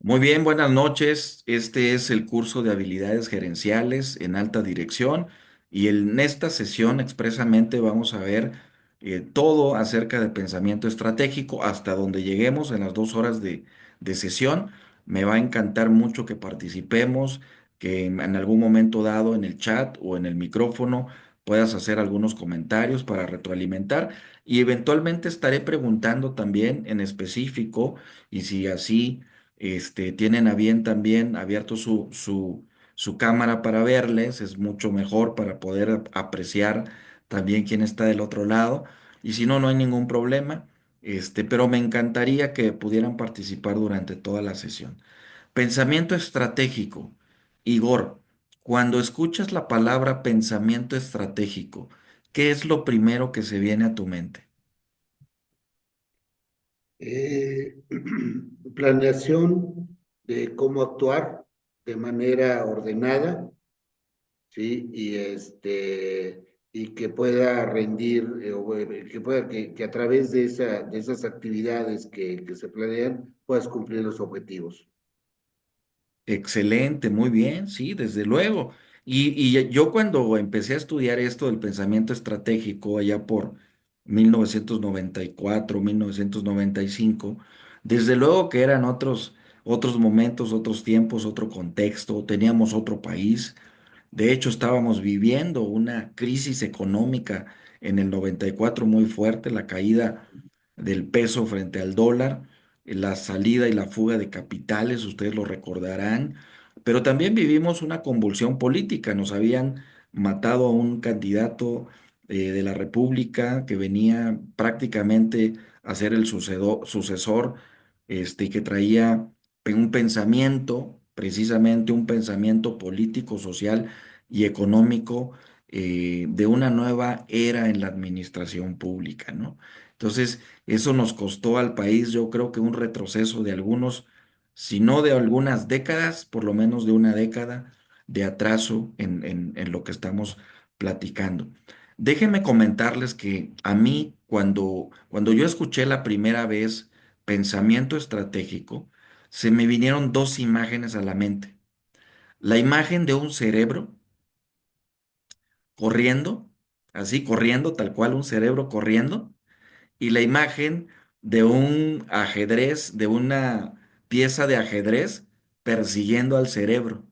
Muy bien, buenas noches. Este es el curso de habilidades gerenciales en alta dirección y en esta sesión expresamente vamos a ver todo acerca de pensamiento estratégico hasta donde lleguemos en las 2 horas de sesión. Me va a encantar mucho que participemos, que en algún momento dado en el chat o en el micrófono puedas hacer algunos comentarios para retroalimentar y eventualmente estaré preguntando también en específico y si así tienen a bien también abierto su cámara para verles, es mucho mejor para poder apreciar también quién está del otro lado. Y si no, no hay ningún problema. Pero me encantaría que pudieran participar durante toda la sesión. Pensamiento estratégico. Igor, cuando escuchas la palabra pensamiento estratégico, ¿qué es lo primero que se viene a tu mente? Eh, Planeación de cómo actuar de manera ordenada, ¿sí? Y que pueda rendir, que a través de de esas actividades que se planean, puedas cumplir los objetivos. Excelente, muy bien, sí, desde luego. Y yo cuando empecé a estudiar esto del pensamiento estratégico allá por 1994, 1995, desde luego que eran otros momentos, otros tiempos, otro contexto, teníamos otro país. De hecho, estábamos viviendo una crisis económica en el 94 muy fuerte, la caída del peso frente al dólar, la salida y la fuga de capitales, ustedes lo recordarán, pero también vivimos una convulsión política. Nos habían matado a un candidato de la República que venía prácticamente a ser el sucesor, y que traía un pensamiento, precisamente un pensamiento político, social y económico de una nueva era en la administración pública, ¿no? Entonces, eso nos costó al país, yo creo que un retroceso de algunos, si no de algunas décadas, por lo menos de una década de atraso en lo que estamos platicando. Déjenme comentarles que a mí, cuando yo escuché la primera vez pensamiento estratégico, se me vinieron dos imágenes a la mente. La imagen de un cerebro corriendo, así corriendo, tal cual un cerebro corriendo, y la imagen de un ajedrez, de una pieza de ajedrez persiguiendo al cerebro,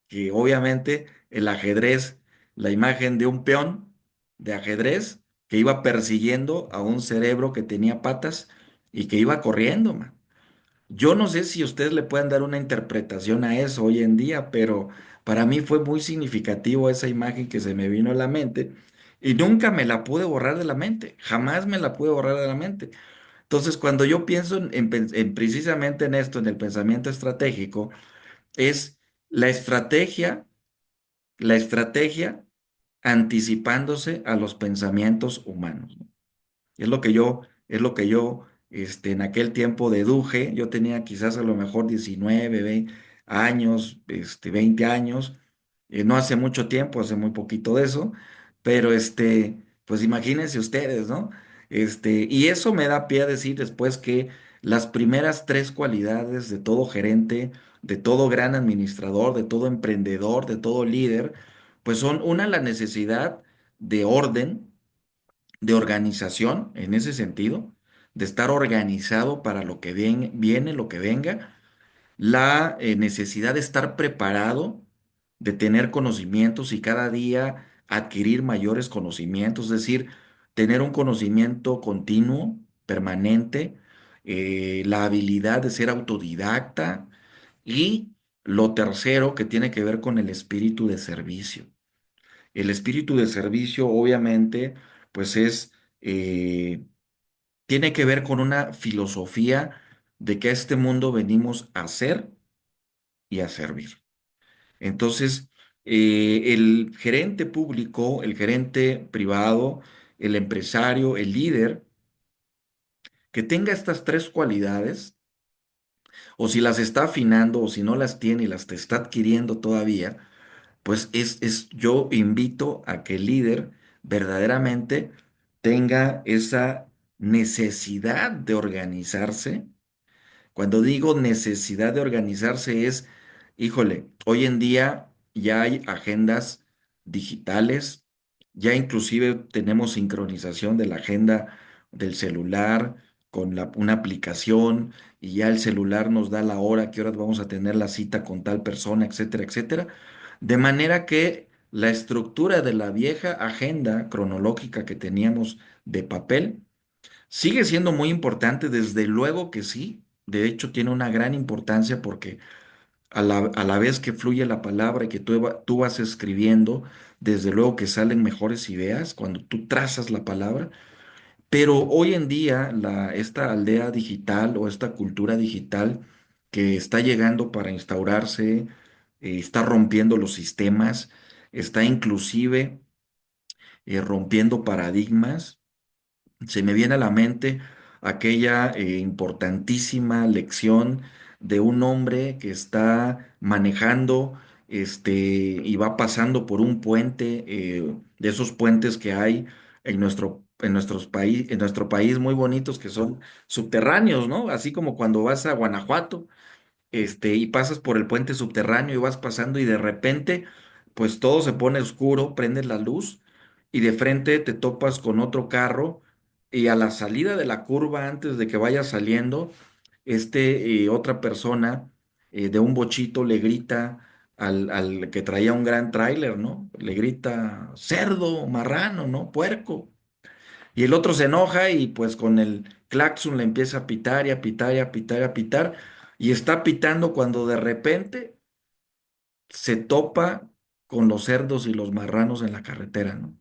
que obviamente el ajedrez, la imagen de un peón de ajedrez que iba persiguiendo a un cerebro que tenía patas y que iba corriendo, man. Yo no sé si ustedes le pueden dar una interpretación a eso hoy en día, pero para mí fue muy significativo esa imagen que se me vino a la mente y nunca me la pude borrar de la mente, jamás me la pude borrar de la mente. Entonces, cuando yo pienso en precisamente en esto, en el pensamiento estratégico, es la estrategia, la estrategia anticipándose a los pensamientos humanos, ¿no? Es lo que yo en aquel tiempo deduje. Yo tenía quizás a lo mejor 19 años, 20 años, no hace mucho tiempo, hace muy poquito de eso, pero pues imagínense ustedes, ¿no? Y eso me da pie a decir después que las primeras tres cualidades de todo gerente, de todo gran administrador, de todo emprendedor, de todo líder, pues son una, la necesidad de orden, de organización en ese sentido, de estar organizado para lo que viene, lo que venga, la necesidad de estar preparado, de tener conocimientos y cada día adquirir mayores conocimientos, es decir, tener un conocimiento continuo, permanente, la habilidad de ser autodidacta y lo tercero que tiene que ver con el espíritu de servicio. El espíritu de servicio, obviamente, pues eh, tiene que ver con una filosofía de que a este mundo venimos a ser y a servir. Entonces, el gerente público, el gerente privado, el empresario, el líder, que tenga estas tres cualidades, o si las está afinando, o si no las tiene y las te está adquiriendo todavía, pues yo invito a que el líder verdaderamente tenga esa necesidad de organizarse, Cuando digo necesidad de organizarse es, híjole, hoy en día ya hay agendas digitales, ya inclusive tenemos sincronización de la agenda del celular con una aplicación y ya el celular nos da la hora, qué horas vamos a tener la cita con tal persona, etcétera, etcétera. De manera que la estructura de la vieja agenda cronológica que teníamos de papel sigue siendo muy importante, desde luego que sí. De hecho, tiene una gran importancia porque a la vez que fluye la palabra y que tú vas escribiendo, desde luego que salen mejores ideas cuando tú trazas la palabra. Pero hoy en día, esta aldea digital o esta cultura digital que está llegando para instaurarse, está rompiendo los sistemas, está inclusive rompiendo paradigmas. Se me viene a la mente aquella importantísima lección de un hombre que está manejando y va pasando por un puente, de esos puentes que hay en nuestro país muy bonitos que son subterráneos, ¿no? Así como cuando vas a Guanajuato y pasas por el puente subterráneo y vas pasando y de repente, pues todo se pone oscuro, prendes la luz y de frente te topas con otro carro y a la salida de la curva, antes de que vaya saliendo, otra persona de un bochito le grita al que traía un gran tráiler, ¿no? Le grita, cerdo, marrano, ¿no? Puerco. Y el otro se enoja y pues con el claxon le empieza a pitar y a pitar y a pitar y a pitar. Y está pitando cuando de repente se topa con los cerdos y los marranos en la carretera, ¿no?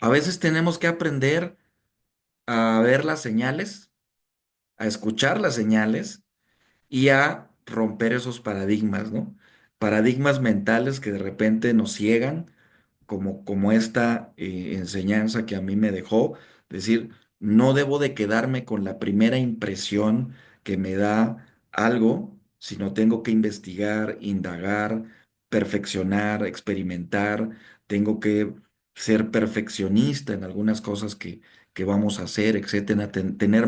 A veces tenemos que aprender a ver las señales, a escuchar las señales y a romper esos paradigmas, ¿no? Paradigmas mentales que de repente nos ciegan como esta enseñanza que a mí me dejó, decir, no debo de quedarme con la primera impresión que me da algo, sino tengo que investigar, indagar, perfeccionar, experimentar, tengo que ser perfeccionista en algunas cosas que vamos a hacer, etcétera, tener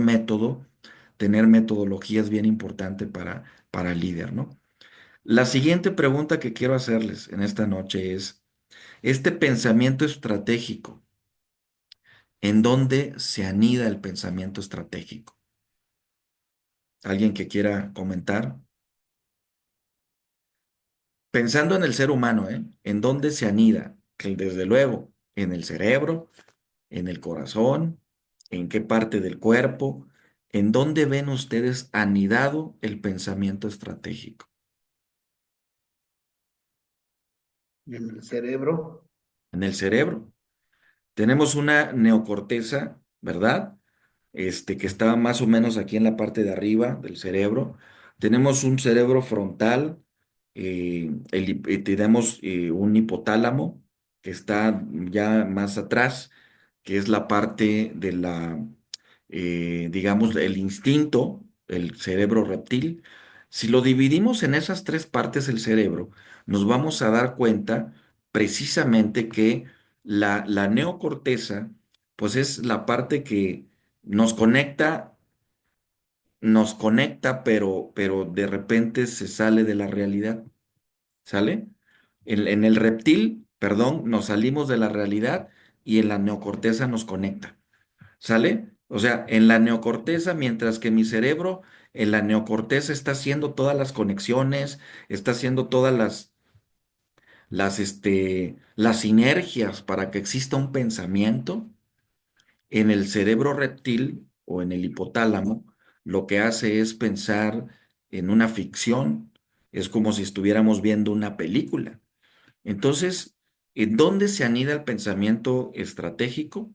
metodología es bien importante para el líder, ¿no? La siguiente pregunta que quiero hacerles en esta noche es, este pensamiento estratégico, ¿en dónde se anida el pensamiento estratégico? ¿Alguien que quiera comentar? Pensando en el ser humano, ¿eh? ¿En dónde se anida? Que desde luego, en el cerebro, en el corazón, ¿en qué parte del cuerpo? ¿En dónde ven ustedes anidado el pensamiento estratégico? En el cerebro. En el cerebro. Tenemos una neocorteza, ¿verdad? Que está más o menos aquí en la parte de arriba del cerebro. Tenemos un cerebro frontal, tenemos un hipotálamo que está ya más atrás, que es la parte de digamos, el instinto, el cerebro reptil. Si lo dividimos en esas tres partes del cerebro, nos vamos a dar cuenta precisamente que la neocorteza, pues es la parte que nos conecta, pero de repente se sale de la realidad, ¿sale? En el reptil, perdón, nos salimos de la realidad y en la neocorteza nos conecta, ¿sale? O sea, en la neocorteza, mientras que mi cerebro, en la neocorteza está haciendo todas las conexiones, está haciendo todas las sinergias para que exista un pensamiento. En el cerebro reptil o en el hipotálamo, lo que hace es pensar en una ficción, es como si estuviéramos viendo una película. Entonces, ¿en dónde se anida el pensamiento estratégico?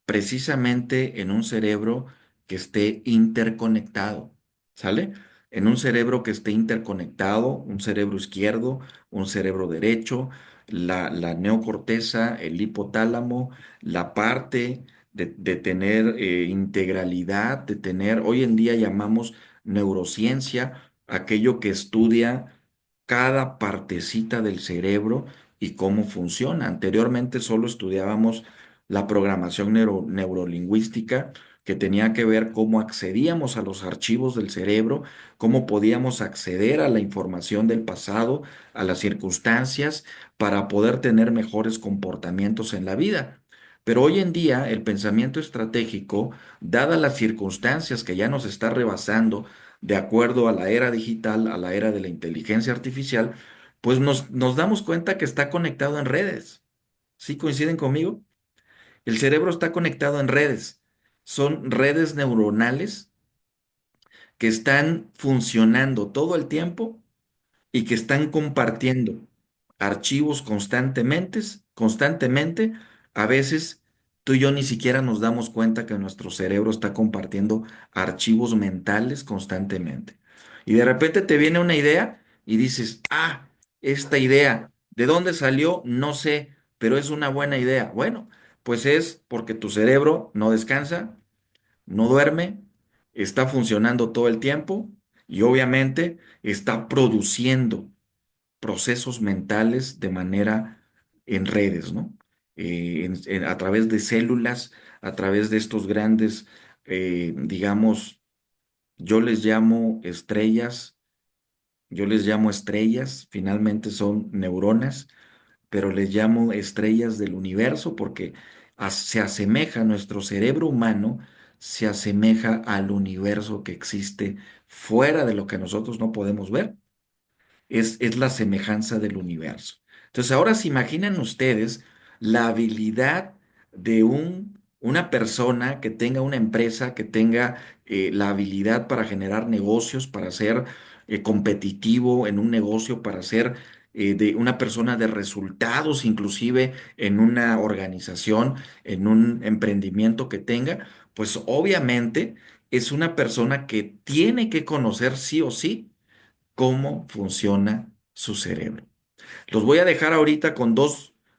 Precisamente en un cerebro que esté interconectado, ¿sale? En un cerebro que esté interconectado, un cerebro izquierdo, un cerebro derecho, la neocorteza, el hipotálamo, la parte de tener integralidad, de tener, hoy en día llamamos neurociencia, aquello que estudia cada partecita del cerebro y cómo funciona. Anteriormente solo estudiábamos la programación neurolingüística, que tenía que ver cómo accedíamos a los archivos del cerebro, cómo podíamos acceder a la información del pasado, a las circunstancias, para poder tener mejores comportamientos en la vida. Pero hoy en día el pensamiento estratégico, dadas las circunstancias que ya nos está rebasando, de acuerdo a la era digital, a la era de la inteligencia artificial, pues nos damos cuenta que está conectado en redes. ¿Sí coinciden conmigo? El cerebro está conectado en redes. Son redes neuronales que están funcionando todo el tiempo y que están compartiendo archivos constantemente. A veces tú y yo ni siquiera nos damos cuenta que nuestro cerebro está compartiendo archivos mentales constantemente. Y de repente te viene una idea y dices, ah, esta idea, ¿de dónde salió? No sé, pero es una buena idea. Bueno, pues es porque tu cerebro no descansa, no duerme, está funcionando todo el tiempo y obviamente está produciendo procesos mentales de manera en redes, ¿no? A través de células, a través de estos grandes, digamos, yo les llamo estrellas, yo les llamo estrellas, finalmente son neuronas, pero les llamo estrellas del universo porque se asemeja, nuestro cerebro humano se asemeja al universo que existe fuera de lo que nosotros no podemos ver. Es la semejanza del universo. Entonces, ahora se imaginan ustedes la habilidad de una persona que tenga una empresa, que tenga la habilidad para generar negocios, para ser competitivo en un negocio, para ser de una persona de resultados, inclusive en una organización, en un emprendimiento que tenga, pues obviamente es una persona que tiene que conocer sí o sí cómo funciona su cerebro. Los voy a dejar ahorita con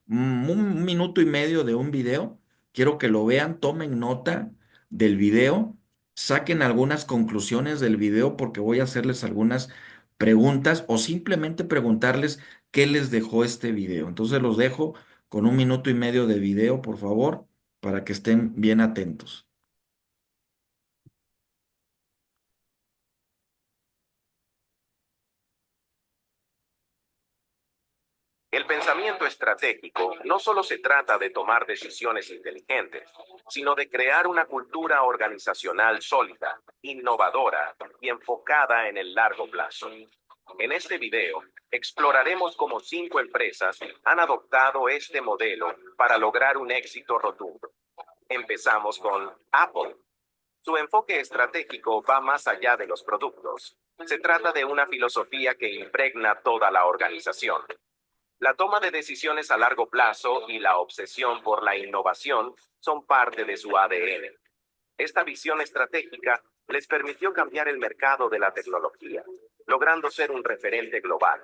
un minuto y medio de un video. Quiero que lo vean, tomen nota del video, saquen algunas conclusiones del video porque voy a hacerles algunas preguntas o simplemente preguntarles qué les dejó este video. Entonces los dejo con un minuto y medio de video, por favor, para que estén bien atentos. El pensamiento estratégico no solo se trata de tomar decisiones inteligentes, sino de crear una cultura organizacional sólida, innovadora y enfocada en el largo plazo. En este video, exploraremos cómo 5 empresas han adoptado este modelo para lograr un éxito rotundo. Empezamos con Apple. Su enfoque estratégico va más allá de los productos. Se trata de una filosofía que impregna toda la organización. La toma de decisiones a largo plazo y la obsesión por la innovación son parte de su ADN. Esta visión estratégica les permitió cambiar el mercado de la tecnología, logrando ser un referente global.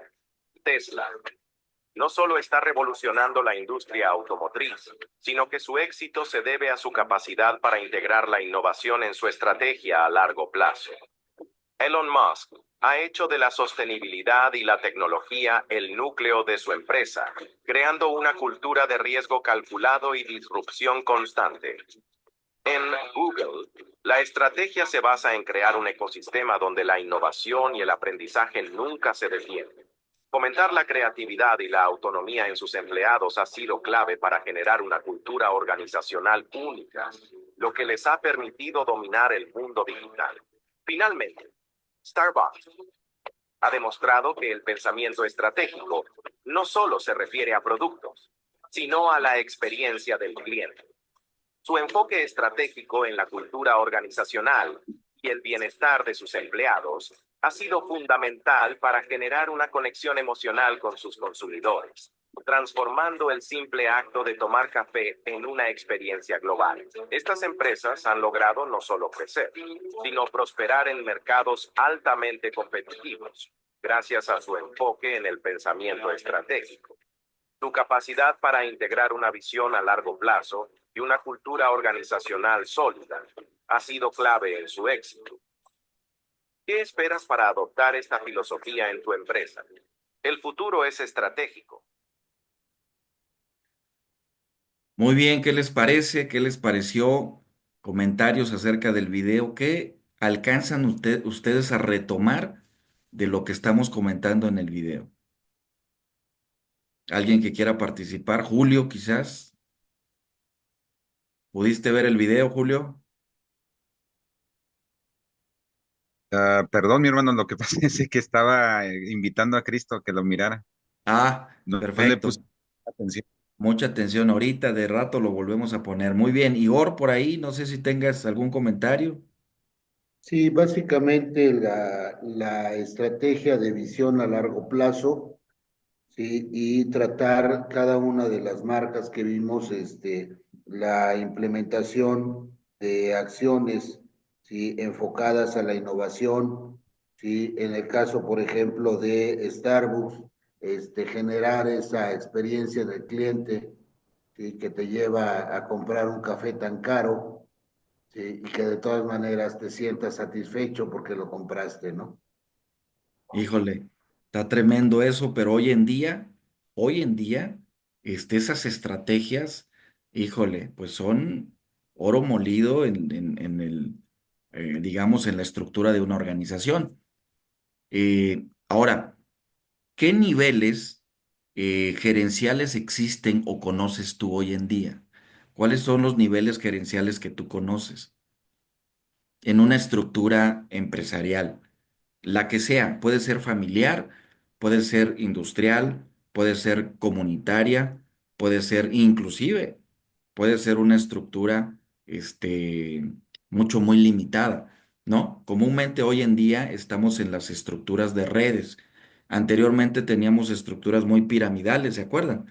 Tesla no solo está revolucionando la industria automotriz, sino que su éxito se debe a su capacidad para integrar la innovación en su estrategia a largo plazo. Elon Musk ha hecho de la sostenibilidad y la tecnología el núcleo de su empresa, creando una cultura de riesgo calculado y disrupción constante. En Google, la estrategia se basa en crear un ecosistema donde la innovación y el aprendizaje nunca se detienen. Fomentar la creatividad y la autonomía en sus empleados ha sido clave para generar una cultura organizacional única, lo que les ha permitido dominar el mundo digital. Finalmente, Starbucks ha demostrado que el pensamiento estratégico no solo se refiere a productos, sino a la experiencia del cliente. Su enfoque estratégico en la cultura organizacional y el bienestar de sus empleados ha sido fundamental para generar una conexión emocional con sus consumidores, transformando el simple acto de tomar café en una experiencia global. Estas empresas han logrado no solo crecer, sino prosperar en mercados altamente competitivos, gracias a su enfoque en el pensamiento estratégico. Su capacidad para integrar una visión a largo plazo y una cultura organizacional sólida ha sido clave en su éxito. ¿Qué esperas para adoptar esta filosofía en tu empresa? El futuro es estratégico. Muy bien, ¿qué les parece? ¿Qué les pareció? Comentarios acerca del video. ¿Qué alcanzan ustedes a retomar de lo que estamos comentando en el video? ¿Alguien que quiera participar? Julio, quizás. ¿Pudiste ver el video, Julio? Perdón, mi hermano, lo que pasa es que estaba invitando a Cristo a que lo mirara. Ah, No le puse perfecto. atención. Mucha atención ahorita, de rato lo volvemos a poner. Muy bien. Igor, por ahí, no sé si tengas algún comentario. Sí, básicamente la estrategia de visión a largo plazo, sí, y tratar cada una de las marcas que vimos, la implementación de acciones, sí, enfocadas a la innovación, sí, en el caso, por ejemplo, de Starbucks, generar esa experiencia del cliente, sí, que te lleva a comprar un café tan caro, sí, y que de todas maneras te sientas satisfecho porque lo compraste, ¿no? Híjole, está tremendo eso, pero hoy en día, esas estrategias, híjole, pues son oro molido en el, digamos, en la estructura de una organización. Ahora, ¿qué niveles gerenciales existen o conoces tú hoy en día? ¿Cuáles son los niveles gerenciales que tú conoces en una estructura empresarial? La que sea, puede ser familiar, puede ser industrial, puede ser comunitaria, puede ser inclusive, puede ser una estructura, muy limitada, ¿no? Comúnmente hoy en día estamos en las estructuras de redes. Anteriormente teníamos estructuras muy piramidales, ¿se acuerdan?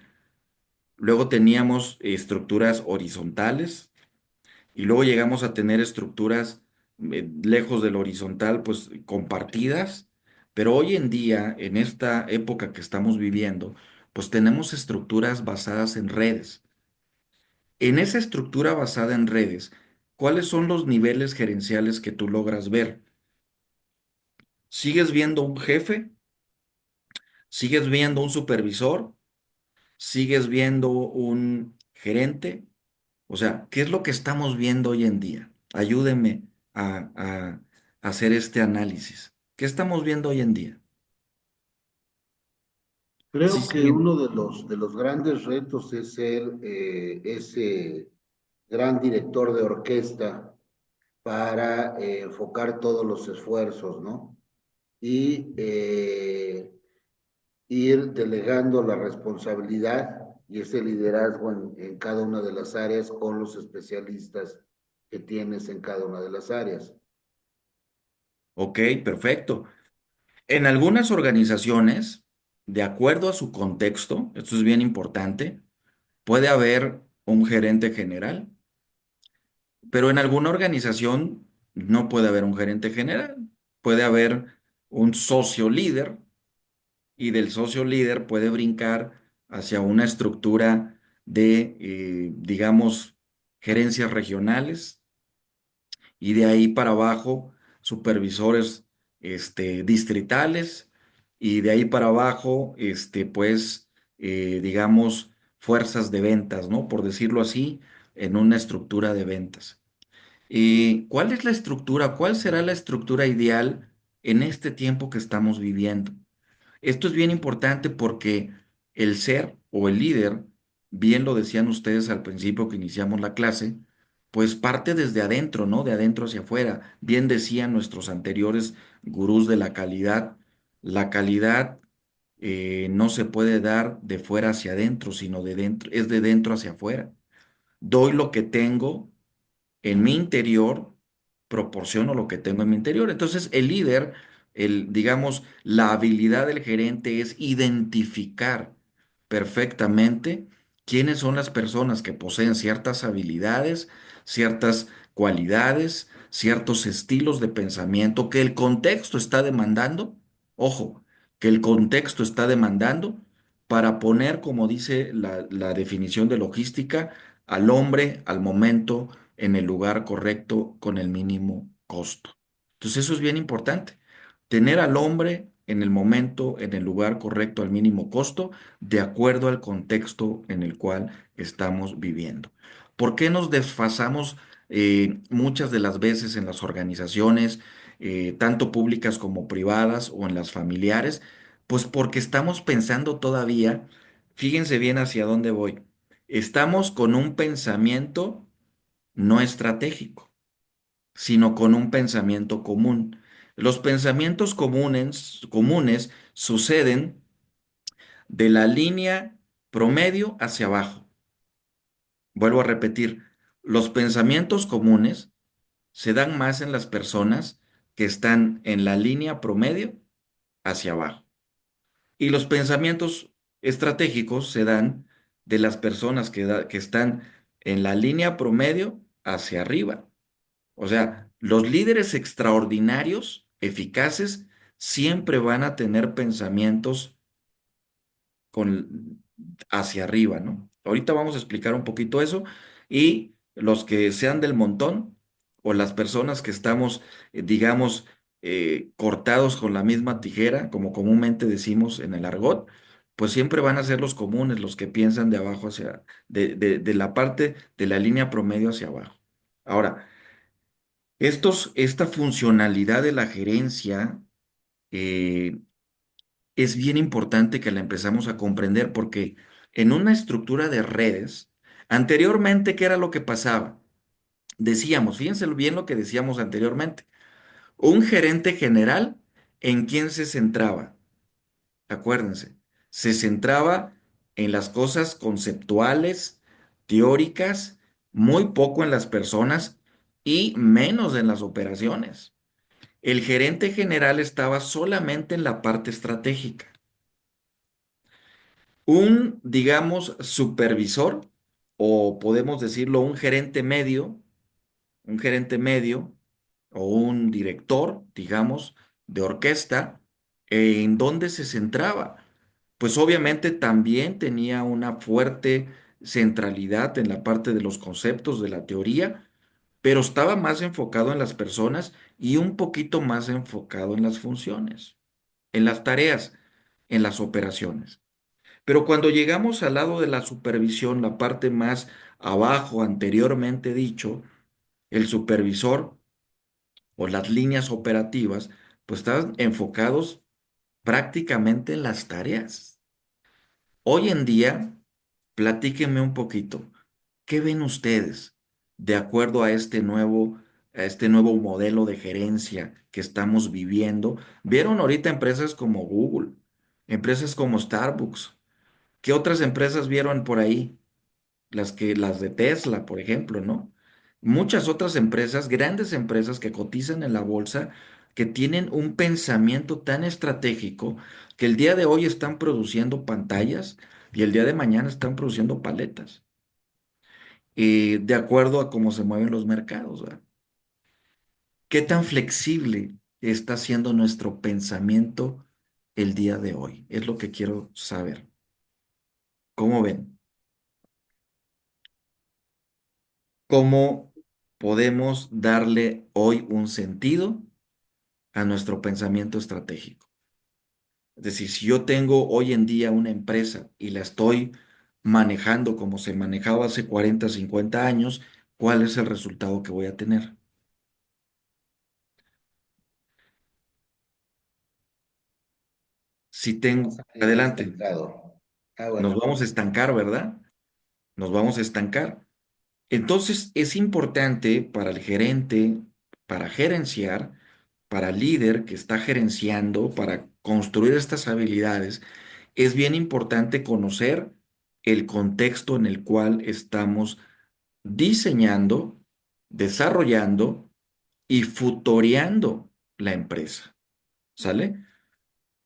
Luego teníamos estructuras horizontales, y luego llegamos a tener estructuras lejos del horizontal, pues compartidas, pero hoy en día, en esta época que estamos viviendo, pues tenemos estructuras basadas en redes. En esa estructura basada en redes, ¿cuáles son los niveles gerenciales que tú logras ver? ¿Sigues viendo un jefe? ¿Sigues viendo un supervisor? ¿Sigues viendo un gerente? O sea, ¿qué es lo que estamos viendo hoy en día? Ayúdenme a hacer este análisis. ¿Qué estamos viendo hoy en día? Sí, Creo que siguen. uno de los grandes retos es ser ese gran director de orquesta para enfocar todos los esfuerzos, ¿no? Y ir delegando la responsabilidad y ese liderazgo en cada una de las áreas con los especialistas que tienes en cada una de las áreas. Ok, perfecto. En algunas organizaciones, de acuerdo a su contexto, esto es bien importante, puede haber un gerente general, pero en alguna organización no puede haber un gerente general. Puede haber un socio líder y del socio líder puede brincar hacia una estructura de, digamos, gerencias regionales y de ahí para abajo supervisores, distritales y de ahí para abajo, pues, digamos, fuerzas de ventas, ¿no? Por decirlo así, en una estructura de ventas. ¿Cuál es la estructura? ¿Cuál será la estructura ideal en este tiempo que estamos viviendo? Esto es bien importante porque el ser o el líder, bien lo decían ustedes al principio que iniciamos la clase, pues parte desde adentro, ¿no? De adentro hacia afuera. Bien decían nuestros anteriores gurús de la calidad no se puede dar de fuera hacia adentro, sino de dentro, es de dentro hacia afuera. Doy lo que tengo en mi interior, proporciono lo que tengo en mi interior. Entonces, el líder, digamos, la habilidad del gerente es identificar perfectamente quiénes son las personas que poseen ciertas habilidades, ciertas cualidades, ciertos estilos de pensamiento que el contexto está demandando. Ojo, que el contexto está demandando para poner, como dice la definición de logística, al hombre, al momento, en el lugar correcto, con el mínimo costo. Entonces eso es bien importante. Tener al hombre en el momento, en el lugar correcto, al mínimo costo, de acuerdo al contexto en el cual estamos viviendo. ¿Por qué nos desfasamos muchas de las veces en las organizaciones, tanto públicas como privadas o en las familiares? Pues porque estamos pensando todavía, fíjense bien hacia dónde voy, estamos con un pensamiento no estratégico, sino con un pensamiento común. Los pensamientos comunes suceden de la línea promedio hacia abajo. Vuelvo a repetir, los pensamientos comunes se dan más en las personas que están en la línea promedio hacia abajo. Y los pensamientos estratégicos se dan de las personas que están en la línea promedio hacia arriba. O sea, los líderes extraordinarios, eficaces, siempre van a tener pensamientos hacia arriba, ¿no? Ahorita vamos a explicar un poquito eso y los que sean del montón o las personas que estamos, digamos, cortados con la misma tijera, como comúnmente decimos en el argot, pues siempre van a ser los comunes, los que piensan de abajo hacia, de la parte de la línea promedio hacia abajo. Ahora, esta funcionalidad de la gerencia eh, es bien importante que la empezamos a comprender porque en una estructura de redes, anteriormente, ¿qué era lo que pasaba? Decíamos, fíjense bien lo que decíamos anteriormente, un gerente general, ¿en quién se centraba? Acuérdense, se centraba en las cosas conceptuales, teóricas, muy poco en las personas y menos en las operaciones. El gerente general estaba solamente en la parte estratégica. Un, digamos, supervisor, o podemos decirlo, un gerente medio, o un director, digamos, de orquesta, ¿en dónde se centraba? Pues obviamente también tenía una fuerte centralidad en la parte de los conceptos de la teoría, pero estaba más enfocado en las personas y un poquito más enfocado en las funciones, en las tareas, en las operaciones. Pero cuando llegamos al lado de la supervisión, la parte más abajo, anteriormente dicho, el supervisor o las líneas operativas, pues estaban enfocados prácticamente en las tareas. Hoy en día, platíquenme un poquito, ¿qué ven ustedes de acuerdo a este nuevo modelo de gerencia que estamos viviendo? ¿Vieron ahorita empresas como Google, empresas como Starbucks? ¿Qué otras empresas vieron por ahí? Las de Tesla, por ejemplo, ¿no? Muchas otras empresas, grandes empresas que cotizan en la bolsa, que tienen un pensamiento tan estratégico que el día de hoy están produciendo pantallas y el día de mañana están produciendo paletas, de acuerdo a cómo se mueven los mercados, ¿verdad? ¿Qué tan flexible está siendo nuestro pensamiento el día de hoy? Es lo que quiero saber. ¿Cómo ven? ¿Cómo podemos darle hoy un sentido a nuestro pensamiento estratégico? Es decir, si yo tengo hoy en día una empresa y la estoy manejando como se manejaba hace 40, 50 años, ¿cuál es el resultado que voy a tener? Si Vamos tengo, a ir adelante, estancado. Ah, nos bueno. vamos a estancar, ¿verdad? Nos vamos a estancar. Entonces, es importante para el gerente, para gerenciar, para el líder que está gerenciando, para construir estas habilidades, es bien importante conocer el contexto en el cual estamos diseñando, desarrollando y futoreando la empresa. ¿Sale?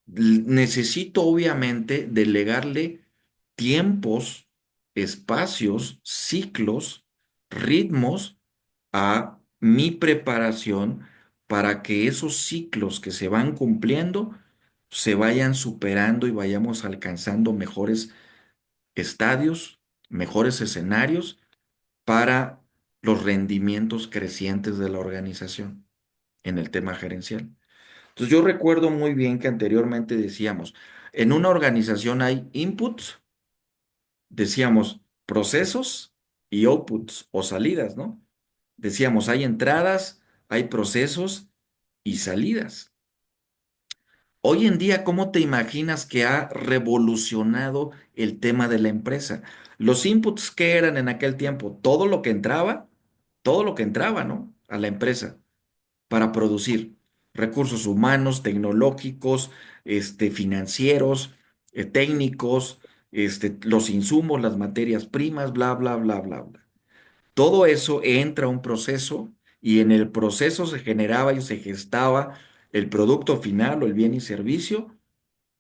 Necesito obviamente delegarle tiempos, espacios, ciclos, ritmos a mi preparación para que esos ciclos que se van cumpliendo se vayan superando y vayamos alcanzando mejores estadios, mejores escenarios para los rendimientos crecientes de la organización en el tema gerencial. Entonces yo recuerdo muy bien que anteriormente decíamos, en una organización hay inputs, decíamos procesos y outputs o salidas, ¿no? Decíamos, hay entradas, hay procesos y salidas. Hoy en día, ¿cómo te imaginas que ha revolucionado el tema de la empresa? Los inputs que eran en aquel tiempo, todo lo que entraba, ¿no? A la empresa para producir recursos humanos, tecnológicos, financieros, técnicos, los insumos, las materias primas, bla, bla, bla, bla, bla. Todo eso entra a un proceso y en el proceso se generaba y se gestaba el producto final o el bien y servicio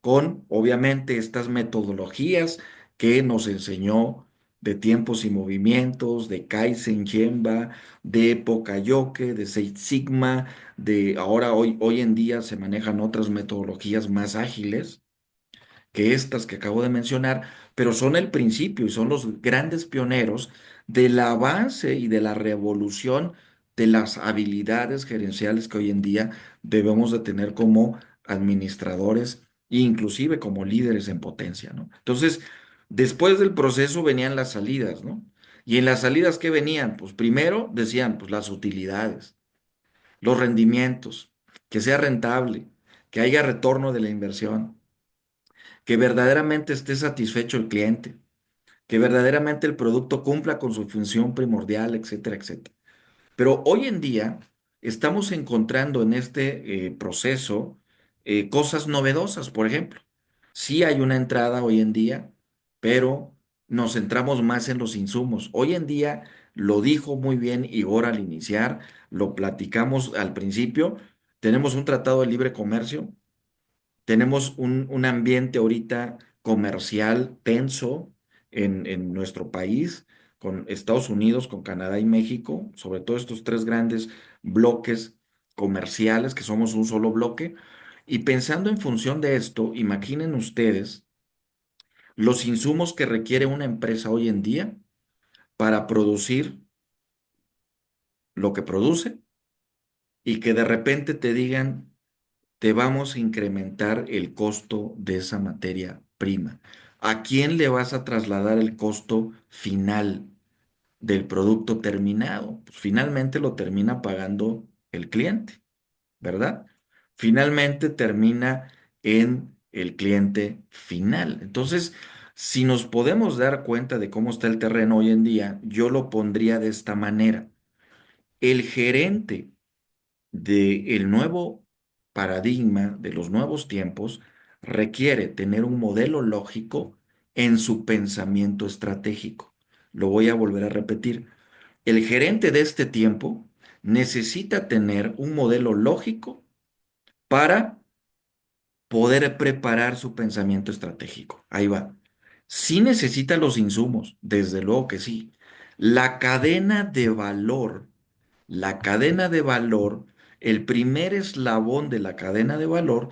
con, obviamente, estas metodologías que nos enseñó de tiempos y movimientos, de Kaizen, Gemba, de Pokayoke, de Six Sigma, de ahora hoy en día se manejan otras metodologías más ágiles que estas que acabo de mencionar, pero son el principio y son los grandes pioneros del avance y de la revolución de las habilidades gerenciales que hoy en día debemos de tener como administradores e inclusive como líderes en potencia, ¿no? Entonces, después del proceso venían las salidas, ¿no? Y en las salidas, ¿qué venían? Pues primero decían, pues las utilidades, los rendimientos, que sea rentable, que haya retorno de la inversión, que verdaderamente esté satisfecho el cliente, que verdaderamente el producto cumpla con su función primordial, etcétera, etcétera. Pero hoy en día estamos encontrando en este proceso cosas novedosas. Por ejemplo, sí hay una entrada hoy en día, pero nos centramos más en los insumos. Hoy en día, lo dijo muy bien Igor al iniciar, lo platicamos al principio, tenemos un tratado de libre comercio. Tenemos un ambiente ahorita comercial tenso en nuestro país, con Estados Unidos, con Canadá y México, sobre todo estos tres grandes bloques comerciales, que somos un solo bloque. Y pensando en función de esto, imaginen ustedes los insumos que requiere una empresa hoy en día para producir lo que produce y que de repente te digan, te vamos a incrementar el costo de esa materia prima. ¿A quién le vas a trasladar el costo final del producto terminado? Pues finalmente lo termina pagando el cliente, ¿verdad? Finalmente termina en el cliente final. Entonces, si nos podemos dar cuenta de cómo está el terreno hoy en día, yo lo pondría de esta manera. El gerente del nuevo paradigma, de los nuevos tiempos, requiere tener un modelo lógico en su pensamiento estratégico. Lo voy a volver a repetir. El gerente de este tiempo necesita tener un modelo lógico para poder preparar su pensamiento estratégico. Ahí va. Sí necesita los insumos, desde luego que sí. La cadena de valor, la cadena de valor, el primer eslabón de la cadena de valor,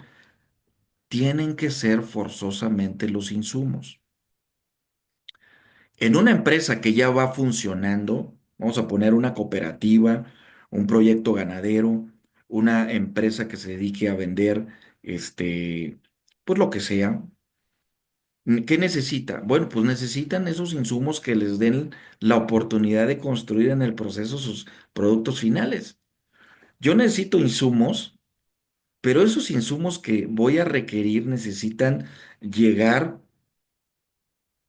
tienen que ser forzosamente los insumos. En una empresa que ya va funcionando, vamos a poner una cooperativa, un proyecto ganadero, una empresa que se dedique a vender, pues lo que sea. ¿Qué necesita? Bueno, pues necesitan esos insumos que les den la oportunidad de construir en el proceso sus productos finales. Yo necesito insumos, pero esos insumos que voy a requerir necesitan llegar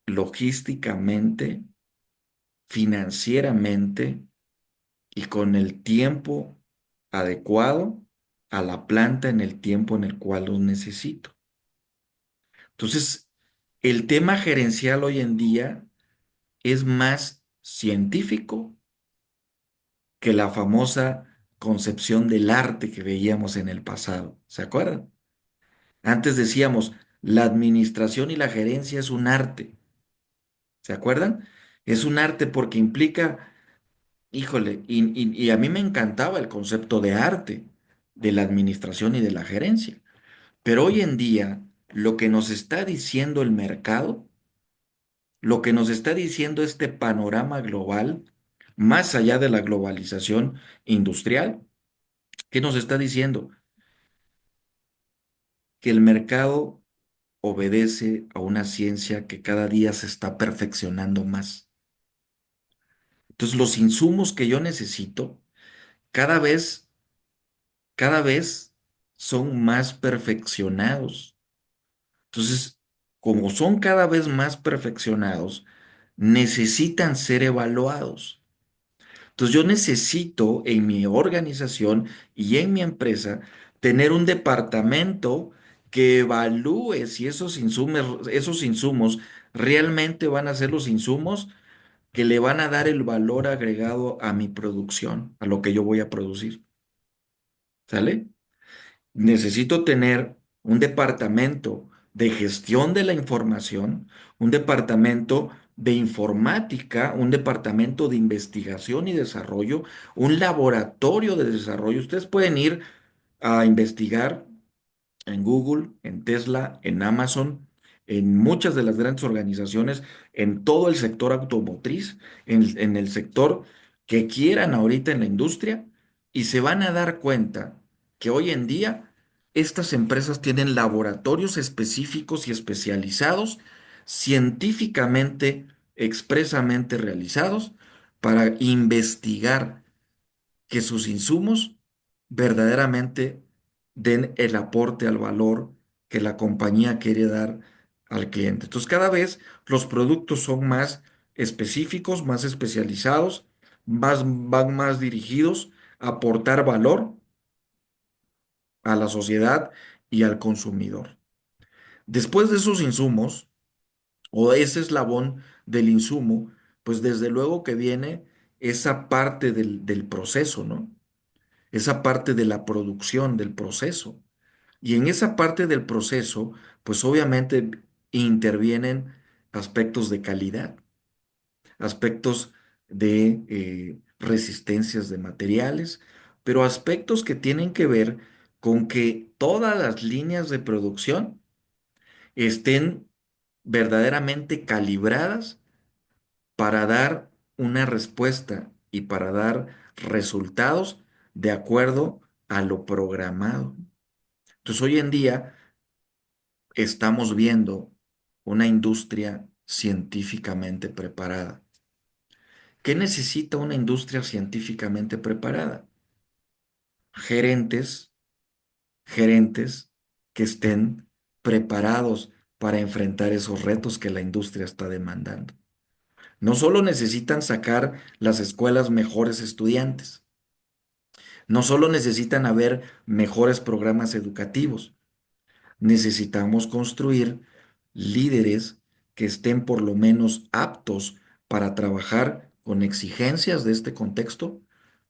logísticamente, financieramente y con el tiempo adecuado a la planta en el tiempo en el cual los necesito. Entonces, el tema gerencial hoy en día es más científico que la famosa concepción del arte que veíamos en el pasado. ¿Se acuerdan? Antes decíamos, la administración y la gerencia es un arte. ¿Se acuerdan? Es un arte porque implica, híjole, y a mí me encantaba el concepto de arte, de la administración y de la gerencia. Pero hoy en día, lo que nos está diciendo el mercado, lo que nos está diciendo este panorama global, más allá de la globalización industrial, ¿qué nos está diciendo? que el mercado obedece a una ciencia que cada día se está perfeccionando más. Entonces, los insumos que yo necesito cada vez, cada vez son más perfeccionados. Entonces, como son cada vez más perfeccionados, necesitan ser evaluados. Entonces, yo necesito en mi organización y en mi empresa tener un departamento que evalúe si esos insumos realmente van a ser los insumos que le van a dar el valor agregado a mi producción, a lo que yo voy a producir. ¿Sale? Necesito tener un departamento de gestión de la información, un departamento de informática, un departamento de investigación y desarrollo, un laboratorio de desarrollo. Ustedes pueden ir a investigar en Google, en Tesla, en Amazon, en muchas de las grandes organizaciones, en todo el sector automotriz, en el sector que quieran ahorita en la industria, y se van a dar cuenta que hoy en día estas empresas tienen laboratorios específicos y especializados, científicamente, expresamente realizados, para investigar que sus insumos verdaderamente den el aporte al valor que la compañía quiere dar al cliente. Entonces, cada vez los productos son más específicos, más especializados, van más dirigidos a aportar valor a la sociedad y al consumidor. Después de esos insumos, o ese eslabón del insumo, pues desde luego que viene esa parte del proceso, ¿no? Esa parte de la producción, del proceso. Y en esa parte del proceso, pues obviamente intervienen aspectos de calidad, aspectos de resistencias de materiales, pero aspectos que tienen que ver con que todas las líneas de producción estén verdaderamente calibradas para dar una respuesta y para dar resultados de acuerdo a lo programado. Entonces, hoy en día estamos viendo una industria científicamente preparada. ¿Qué necesita una industria científicamente preparada? Gerentes, gerentes que estén preparados para enfrentar esos retos que la industria está demandando. No solo necesitan sacar las escuelas mejores estudiantes, no solo necesitan haber mejores programas educativos, necesitamos construir líderes que estén por lo menos aptos para trabajar con exigencias de este contexto,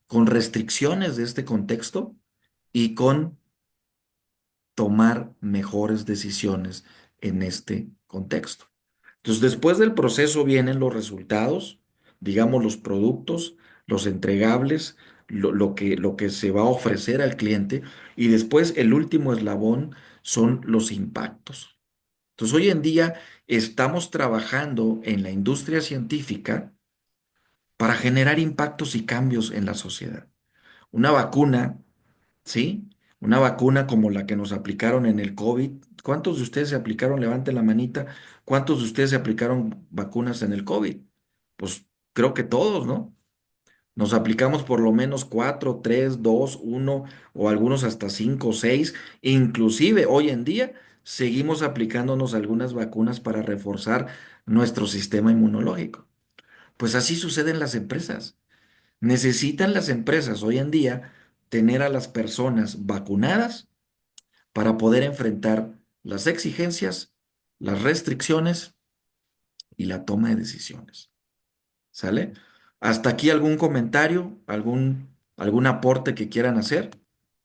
con restricciones de este contexto y con tomar mejores decisiones en este contexto. Entonces, después del proceso vienen los resultados, digamos los productos, los entregables, lo que se va a ofrecer al cliente, y después el último eslabón son los impactos. Entonces, hoy en día estamos trabajando en la industria científica para generar impactos y cambios en la sociedad. Una vacuna, ¿sí? Una vacuna como la que nos aplicaron en el COVID. ¿Cuántos de ustedes se aplicaron? Levanten la manita. ¿Cuántos de ustedes se aplicaron vacunas en el COVID? Pues creo que todos, ¿no? Nos aplicamos por lo menos cuatro, tres, dos, uno o algunos hasta cinco, seis. Inclusive hoy en día seguimos aplicándonos algunas vacunas para reforzar nuestro sistema inmunológico. Pues así sucede en las empresas. Necesitan las empresas hoy en día tener a las personas vacunadas para poder enfrentar las exigencias, las restricciones y la toma de decisiones. ¿Sale? ¿Hasta aquí algún comentario, algún aporte que quieran hacer?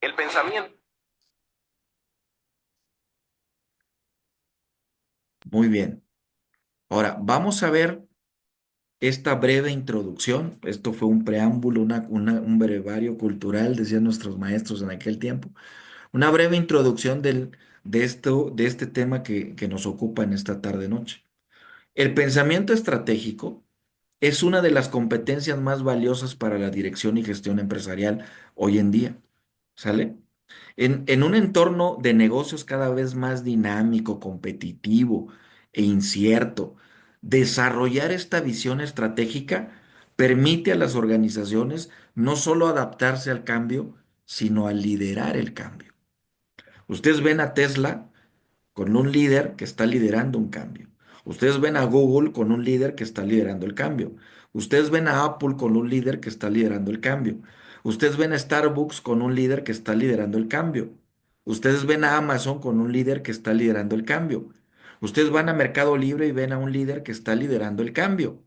El pensamiento. Muy bien. Ahora, vamos a ver esta breve introducción. Esto fue un preámbulo, un brevario cultural, decían nuestros maestros en aquel tiempo. Una breve introducción de este tema que nos ocupa en esta tarde-noche. El pensamiento estratégico es una de las competencias más valiosas para la dirección y gestión empresarial hoy en día. ¿Sale? En un entorno de negocios cada vez más dinámico, competitivo e incierto, desarrollar esta visión estratégica permite a las organizaciones no solo adaptarse al cambio, sino a liderar el cambio. Ustedes ven a Tesla con un líder que está liderando un cambio. Ustedes ven a Google con un líder que está liderando el cambio. Ustedes ven a Apple con un líder que está liderando el cambio. Ustedes ven a Starbucks con un líder que está liderando el cambio. Ustedes ven a Amazon con un líder que está liderando el cambio. Ustedes van a Mercado Libre y ven a un líder que está liderando el cambio.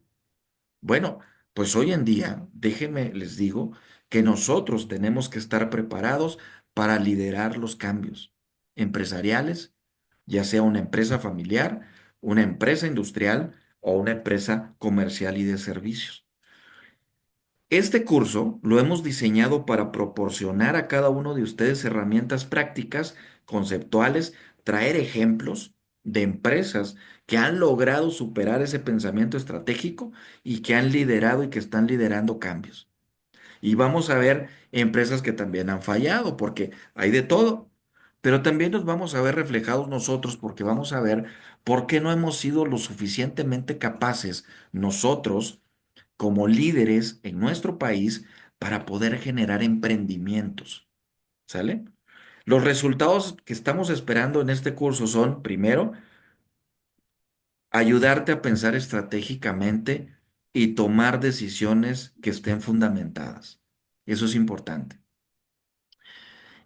Bueno, pues hoy en día, déjenme les digo que nosotros tenemos que estar preparados para liderar los cambios empresariales, ya sea una empresa familiar, una empresa industrial o una empresa comercial y de servicios. Este curso lo hemos diseñado para proporcionar a cada uno de ustedes herramientas prácticas, conceptuales, traer ejemplos de empresas que han logrado superar ese pensamiento estratégico y que han liderado y que están liderando cambios. Y vamos a ver empresas que también han fallado, porque hay de todo. Pero también nos vamos a ver reflejados nosotros, porque vamos a ver por qué no hemos sido lo suficientemente capaces nosotros como líderes en nuestro país para poder generar emprendimientos. ¿Sale? Los resultados que estamos esperando en este curso son, primero, ayudarte a pensar estratégicamente y tomar decisiones que estén fundamentadas. Eso es importante.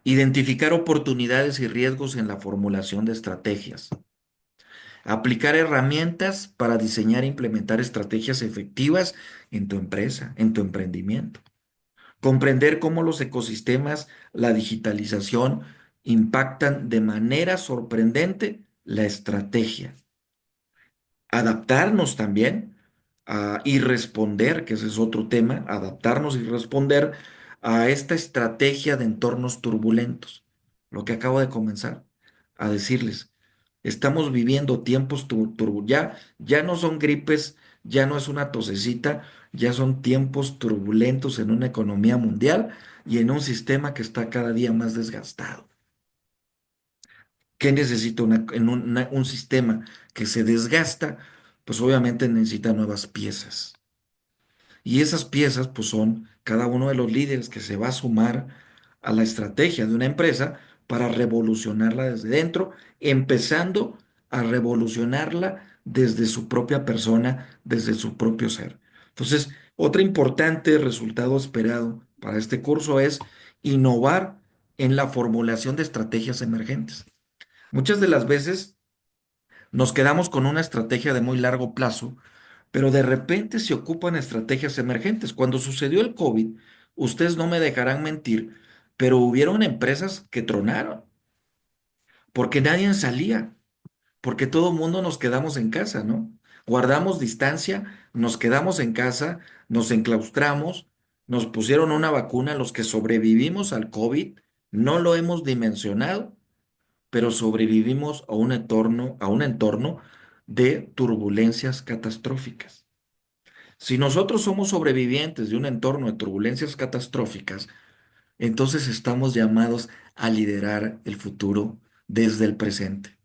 Identificar oportunidades y riesgos en la formulación de estrategias. Aplicar herramientas para diseñar e implementar estrategias efectivas en tu empresa, en tu emprendimiento. Comprender cómo los ecosistemas, la digitalización impactan de manera sorprendente la estrategia. Adaptarnos también y responder, que ese es otro tema, adaptarnos y responder a esta estrategia de entornos turbulentos. Lo que acabo de comenzar a decirles, estamos viviendo tiempos turbulentos, ya no son gripes, ya no es una tosecita, ya son tiempos turbulentos en una economía mundial y en un sistema que está cada día más desgastado. ¿Qué necesita un sistema que se desgasta? Pues obviamente necesita nuevas piezas. Y esas piezas, pues son cada uno de los líderes que se va a sumar a la estrategia de una empresa para revolucionarla desde dentro, empezando a revolucionarla desde su propia persona, desde su propio ser. Entonces, otro importante resultado esperado para este curso es innovar en la formulación de estrategias emergentes. Muchas de las veces nos quedamos con una estrategia de muy largo plazo, pero de repente se ocupan estrategias emergentes. Cuando sucedió el COVID, ustedes no me dejarán mentir, pero hubieron empresas que tronaron porque nadie salía, porque todo el mundo nos quedamos en casa, ¿no? Guardamos distancia, nos quedamos en casa, nos enclaustramos, nos pusieron una vacuna, los que sobrevivimos al COVID, no lo hemos dimensionado, pero sobrevivimos a un entorno de turbulencias catastróficas. Si nosotros somos sobrevivientes de un entorno de turbulencias catastróficas, entonces estamos llamados a liderar el futuro desde el presente.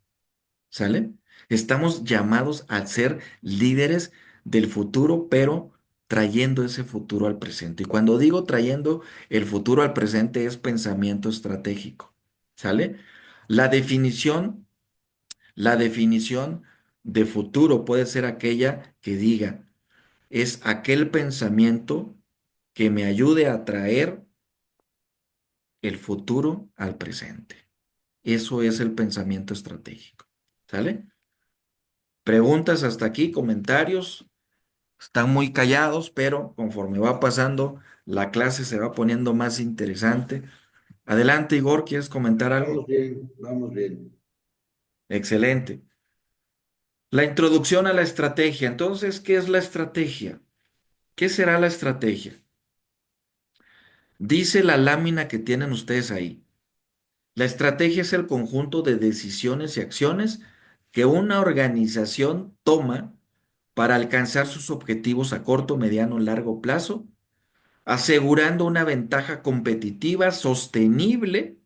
¿Sale? Estamos llamados a ser líderes del futuro, pero trayendo ese futuro al presente. Y cuando digo trayendo el futuro al presente es pensamiento estratégico. ¿Sale? La definición, la definición de futuro puede ser aquella que diga, es aquel pensamiento que me ayude a traer el futuro al presente. Eso es el pensamiento estratégico. ¿Sale? Preguntas hasta aquí, comentarios. Están muy callados, pero conforme va pasando, la clase se va poniendo más interesante. Adelante, Igor, ¿quieres comentar algo? Vamos bien, vamos bien. Excelente. La introducción a la estrategia. Entonces, ¿qué es la estrategia? ¿Qué será la estrategia? Dice la lámina que tienen ustedes ahí. La estrategia es el conjunto de decisiones y acciones que una organización toma para alcanzar sus objetivos a corto, mediano, largo plazo, asegurando una ventaja competitiva sostenible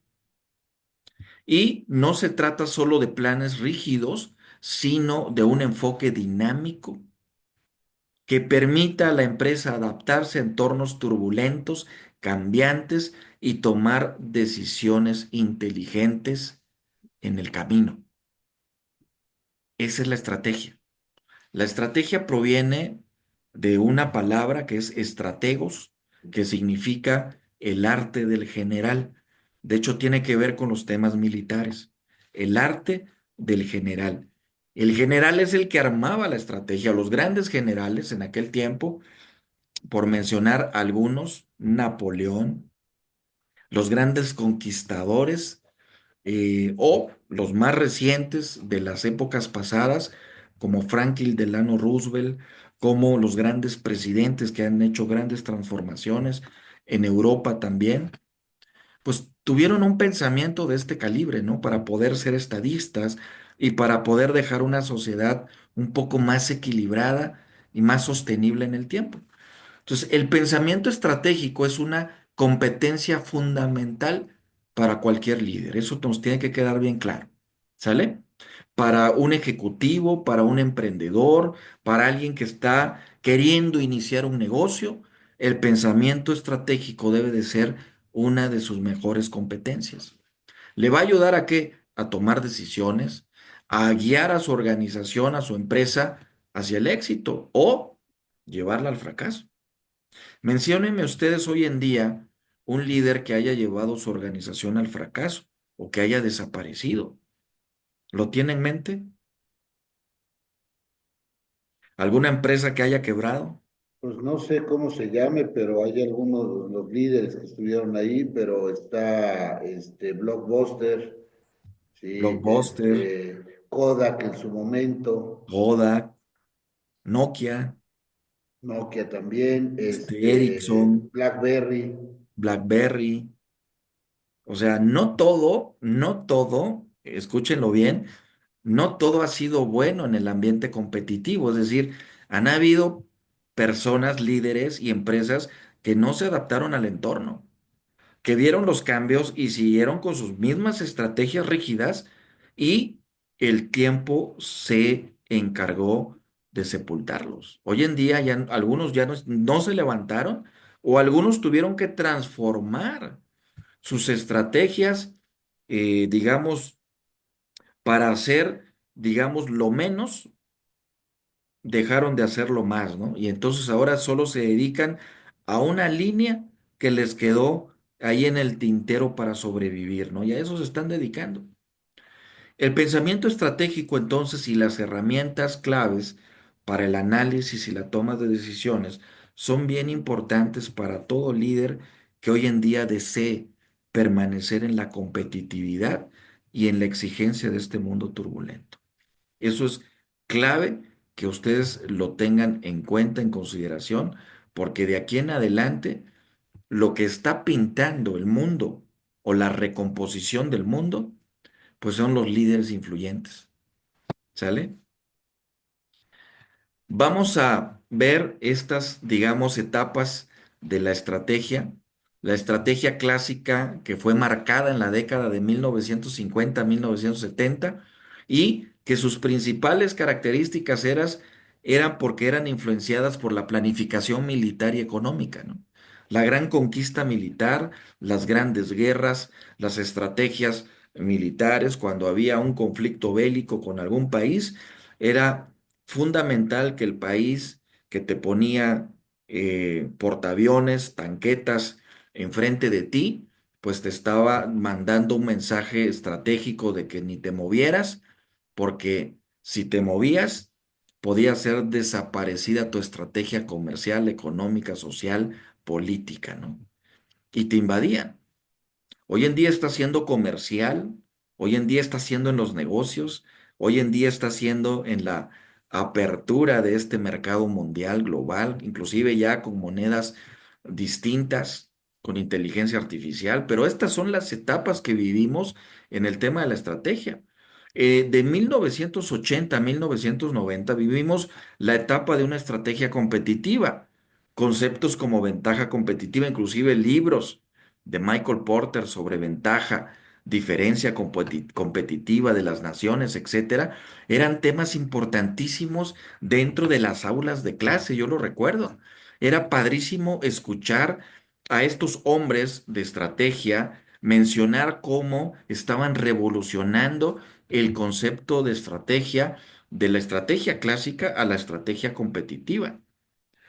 Y no se trata solo de planes rígidos, sino de un enfoque dinámico que permita a la empresa adaptarse a entornos turbulentos, cambiantes y tomar decisiones inteligentes en el camino. Esa es la estrategia. La estrategia proviene de una palabra que es estrategos, que significa el arte del general. De hecho, tiene que ver con los temas militares. El arte del general. El general es el que armaba la estrategia. Los grandes generales en aquel tiempo, por mencionar algunos, Napoleón, los grandes conquistadores, o los más recientes de las épocas pasadas, como Franklin Delano Roosevelt, como los grandes presidentes que han hecho grandes transformaciones en Europa también, pues tuvieron un pensamiento de este calibre, ¿no? Para poder ser estadistas y para poder dejar una sociedad un poco más equilibrada y más sostenible en el tiempo. Entonces, el pensamiento estratégico es una competencia fundamental para cualquier líder. Eso nos tiene que quedar bien claro. ¿Sale? Para un ejecutivo, para un emprendedor, para alguien que está queriendo iniciar un negocio, el pensamiento estratégico debe de ser una de sus mejores competencias. ¿Le va a ayudar a qué? A tomar decisiones, a guiar a su organización, a su empresa hacia el éxito o llevarla al fracaso. Menciónenme ustedes hoy en día un líder que haya llevado su organización al fracaso o que haya desaparecido. ¿Lo tiene en mente? ¿Alguna empresa que haya quebrado? Pues no sé cómo se llame, pero hay algunos de los líderes que estuvieron ahí, pero está Blockbuster, sí, Blockbuster, Kodak en su momento, Kodak, Nokia, Nokia también, Ericsson, BlackBerry. BlackBerry. O sea, no todo, escúchenlo bien, no todo ha sido bueno en el ambiente competitivo. Es decir, han habido personas, líderes y empresas que no se adaptaron al entorno, que vieron los cambios y siguieron con sus mismas estrategias rígidas y el tiempo se encargó de sepultarlos. Hoy en día ya algunos ya no se levantaron o algunos tuvieron que transformar sus estrategias, digamos, para hacer, digamos, lo menos, dejaron de hacerlo más, ¿no? Y entonces ahora solo se dedican a una línea que les quedó ahí en el tintero para sobrevivir, ¿no? Y a eso se están dedicando. El pensamiento estratégico entonces y las herramientas claves para el análisis y la toma de decisiones son bien importantes para todo líder que hoy en día desee permanecer en la competitividad y en la exigencia de este mundo turbulento. Eso es clave que ustedes lo tengan en cuenta, en consideración, porque de aquí en adelante lo que está pintando el mundo o la recomposición del mundo, pues son los líderes influyentes. ¿Sale? Vamos a ver estas, digamos, etapas de la estrategia. La estrategia clásica que fue marcada en la década de 1950 a 1970 y que sus principales características eran porque eran influenciadas por la planificación militar y económica, ¿no? La gran conquista militar, las grandes guerras, las estrategias militares, cuando había un conflicto bélico con algún país, era fundamental que el país que te ponía portaaviones, tanquetas enfrente de ti, pues te estaba mandando un mensaje estratégico de que ni te movieras, porque si te movías, podía ser desaparecida tu estrategia comercial, económica, social, política, ¿no? Y te invadían. Hoy en día está siendo comercial, hoy en día está siendo en los negocios, hoy en día está siendo en la apertura de este mercado mundial, global, inclusive ya con monedas distintas, con inteligencia artificial, pero estas son las etapas que vivimos en el tema de la estrategia. De 1980 a 1990 vivimos la etapa de una estrategia competitiva, conceptos como ventaja competitiva, inclusive libros de Michael Porter sobre ventaja, diferencia competitiva de las naciones, etcétera, eran temas importantísimos dentro de las aulas de clase, yo lo recuerdo. Era padrísimo escuchar a estos hombres de estrategia mencionar cómo estaban revolucionando el concepto de estrategia, de la estrategia clásica a la estrategia competitiva.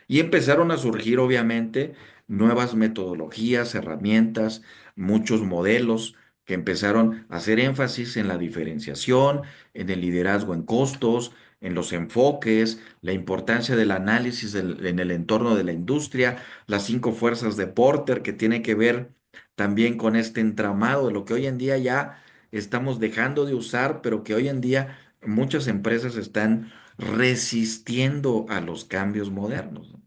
Y empezaron a surgir, obviamente, nuevas metodologías, herramientas, muchos modelos que empezaron a hacer énfasis en la diferenciación, en el liderazgo en costos, en los enfoques, la importancia del análisis en el entorno de la industria, las cinco fuerzas de Porter, que tiene que ver también con este entramado de lo que hoy en día ya estamos dejando de usar, pero que hoy en día muchas empresas están resistiendo a los cambios modernos, ¿no?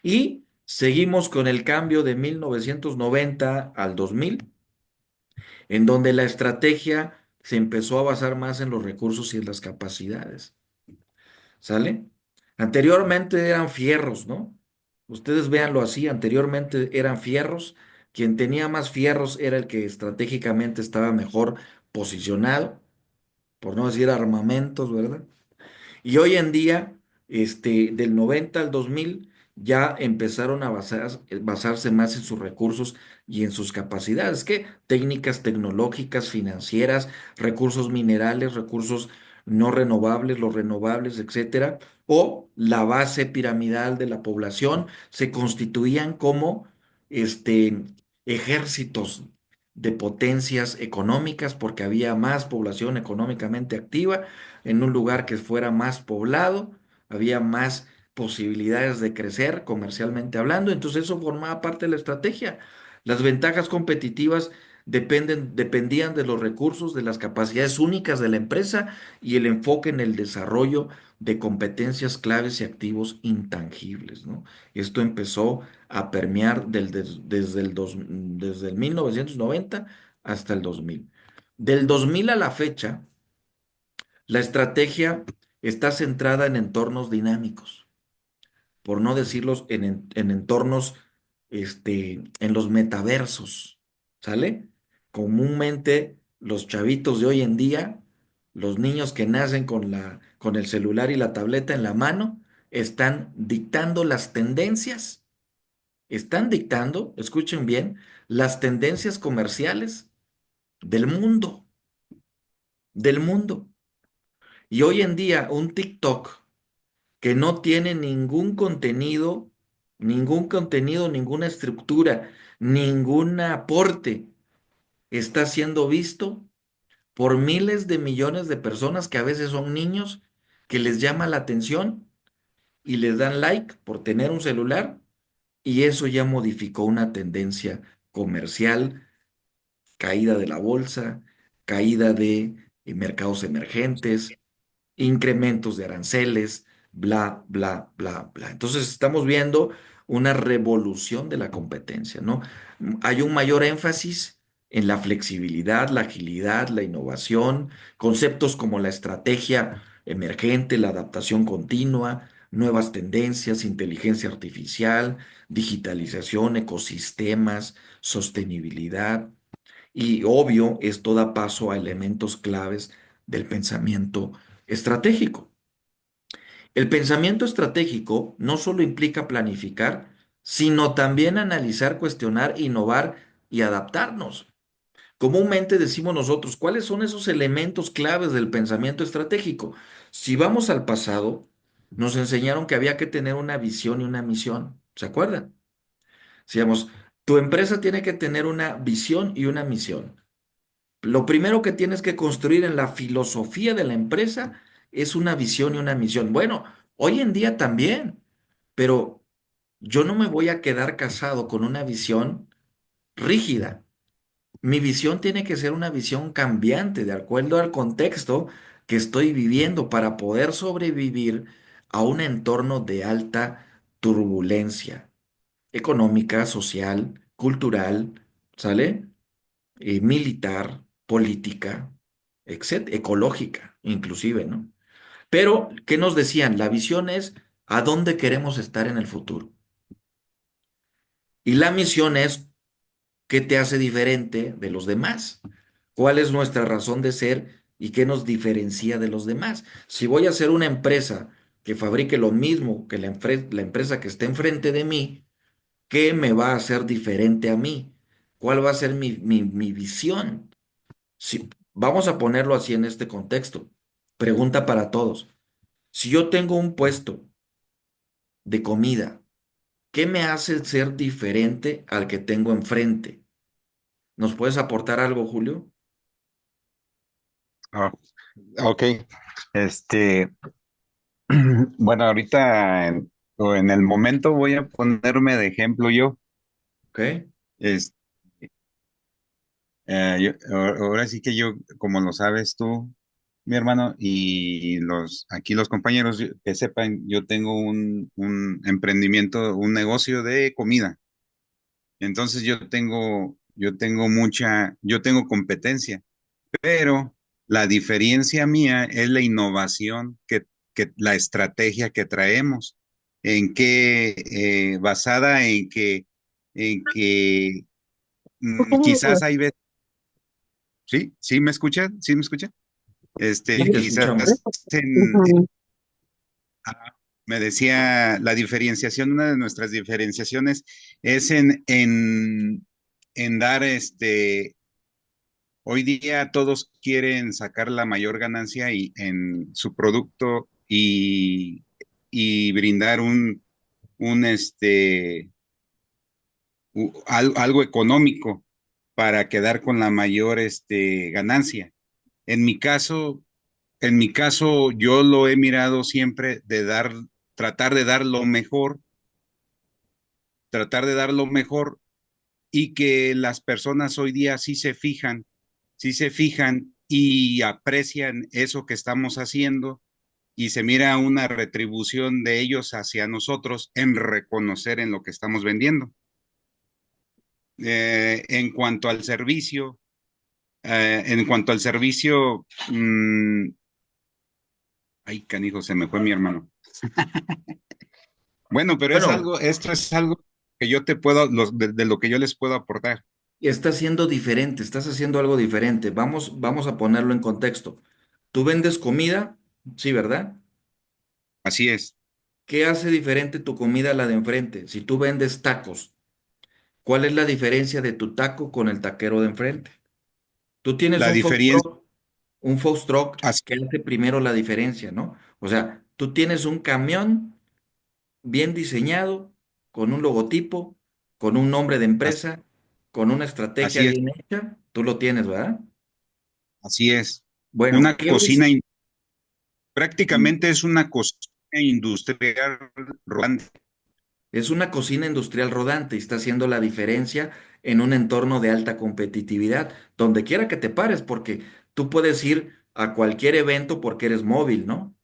Y seguimos con el cambio de 1990 al 2000, en donde la estrategia se empezó a basar más en los recursos y en las capacidades. ¿Sale? Anteriormente eran fierros, ¿no? Ustedes véanlo así, anteriormente eran fierros. Quien tenía más fierros era el que estratégicamente estaba mejor posicionado, por no decir armamentos, ¿verdad? Y hoy en día, del 90 al 2000, ya empezaron a basarse más en sus recursos y en sus capacidades, que técnicas tecnológicas, financieras, recursos minerales, recursos no renovables, los renovables, etcétera, o la base piramidal de la población se constituían como ejércitos de potencias económicas porque había más población económicamente activa en un lugar que fuera más poblado, había más posibilidades de crecer comercialmente hablando, entonces eso formaba parte de la estrategia. Las ventajas competitivas dependían de los recursos, de las capacidades únicas de la empresa y el enfoque en el desarrollo de competencias claves y activos intangibles, ¿no? Esto empezó a permear desde el 1990 hasta el 2000. Del 2000 a la fecha, la estrategia está centrada en entornos dinámicos, por no decirlos en entornos, en los metaversos, ¿sale? Comúnmente los chavitos de hoy en día, los niños que nacen con el celular y la tableta en la mano, están dictando las tendencias, están dictando, escuchen bien, las tendencias comerciales del mundo, del mundo. Y hoy en día un TikTok que no tiene ningún contenido, ninguna estructura, ningún aporte, está siendo visto por miles de millones de personas que a veces son niños, que les llama la atención y les dan like por tener un celular, y eso ya modificó una tendencia comercial, caída de la bolsa, caída de mercados emergentes, incrementos de aranceles, bla, bla, bla, bla. Entonces estamos viendo una revolución de la competencia, ¿no? Hay un mayor énfasis en la flexibilidad, la agilidad, la innovación, conceptos como la estrategia emergente, la adaptación continua, nuevas tendencias, inteligencia artificial, digitalización, ecosistemas, sostenibilidad. Y obvio, esto da paso a elementos claves del pensamiento estratégico. El pensamiento estratégico no solo implica planificar, sino también analizar, cuestionar, innovar y adaptarnos. Comúnmente decimos nosotros, ¿cuáles son esos elementos claves del pensamiento estratégico? Si vamos al pasado, nos enseñaron que había que tener una visión y una misión. ¿Se acuerdan? Decíamos, tu empresa tiene que tener una visión y una misión. Lo primero que tienes que construir en la filosofía de la empresa es una visión y una misión. Bueno, hoy en día también, pero yo no me voy a quedar casado con una visión rígida. Mi visión tiene que ser una visión cambiante, de acuerdo al contexto que estoy viviendo para poder sobrevivir a un entorno de alta turbulencia económica, social, cultural, ¿sale? Militar, política, etcétera, ecológica, inclusive, ¿no? Pero, ¿qué nos decían? La visión es a dónde queremos estar en el futuro. Y la misión es qué te hace diferente de los demás. ¿Cuál es nuestra razón de ser y qué nos diferencia de los demás? Si voy a hacer una empresa que fabrique lo mismo que la empresa que esté enfrente de mí, ¿qué me va a hacer diferente a mí? ¿Cuál va a ser mi visión? Si, vamos a ponerlo así en este contexto. Pregunta para todos. Si yo tengo un puesto de comida, ¿qué me hace ser diferente al que tengo enfrente? ¿Nos puedes aportar algo, Julio? Ah, ok. Este, bueno, ahorita o en el momento voy a ponerme de ejemplo yo. ¿Ok? Es, ahora sí que yo, como lo sabes tú, mi hermano, y aquí los compañeros que sepan, yo tengo un emprendimiento, un negocio de comida. Entonces yo tengo competencia, pero la diferencia mía es la innovación la estrategia que traemos, basada en que quizás hay veces, ¿sí? ¿Sí me escuchan? ¿Sí me escuchan? Sí, te Quizás escuchamos. en, me decía la diferenciación, una de nuestras diferenciaciones es en dar hoy día todos quieren sacar la mayor ganancia en su producto y brindar un algo económico para quedar con la mayor ganancia. En mi caso, en mi caso, yo lo he mirado siempre tratar de dar lo mejor, tratar de dar lo mejor y que las personas hoy día sí se fijan y aprecian eso que estamos haciendo y se mira una retribución de ellos hacia nosotros en reconocer en lo que estamos vendiendo. En cuanto al servicio, en cuanto al servicio, ay, canijo, se me fue mi hermano. Bueno, pero Bueno, esto es algo que yo te puedo, de lo que yo les puedo aportar. estás siendo diferente, estás haciendo algo diferente. Vamos a ponerlo en contexto. ¿Tú vendes comida? Sí, ¿verdad? Así es. ¿Qué hace diferente tu comida a la de enfrente? Si tú vendes tacos, ¿cuál es la diferencia de tu taco con el taquero de enfrente? Tú tienes La diferencia, un food truck así, que hace primero la diferencia, ¿no? O sea, tú tienes un camión bien diseñado, con un logotipo, con un nombre de empresa, con una estrategia así es, bien hecha, tú lo tienes, ¿verdad? así es. Bueno, Una cocina, prácticamente es una cocina industrial rodante. es una cocina industrial rodante y está haciendo la diferencia en un entorno de alta competitividad, donde quiera que te pares, porque tú puedes ir a cualquier evento porque eres móvil, ¿no?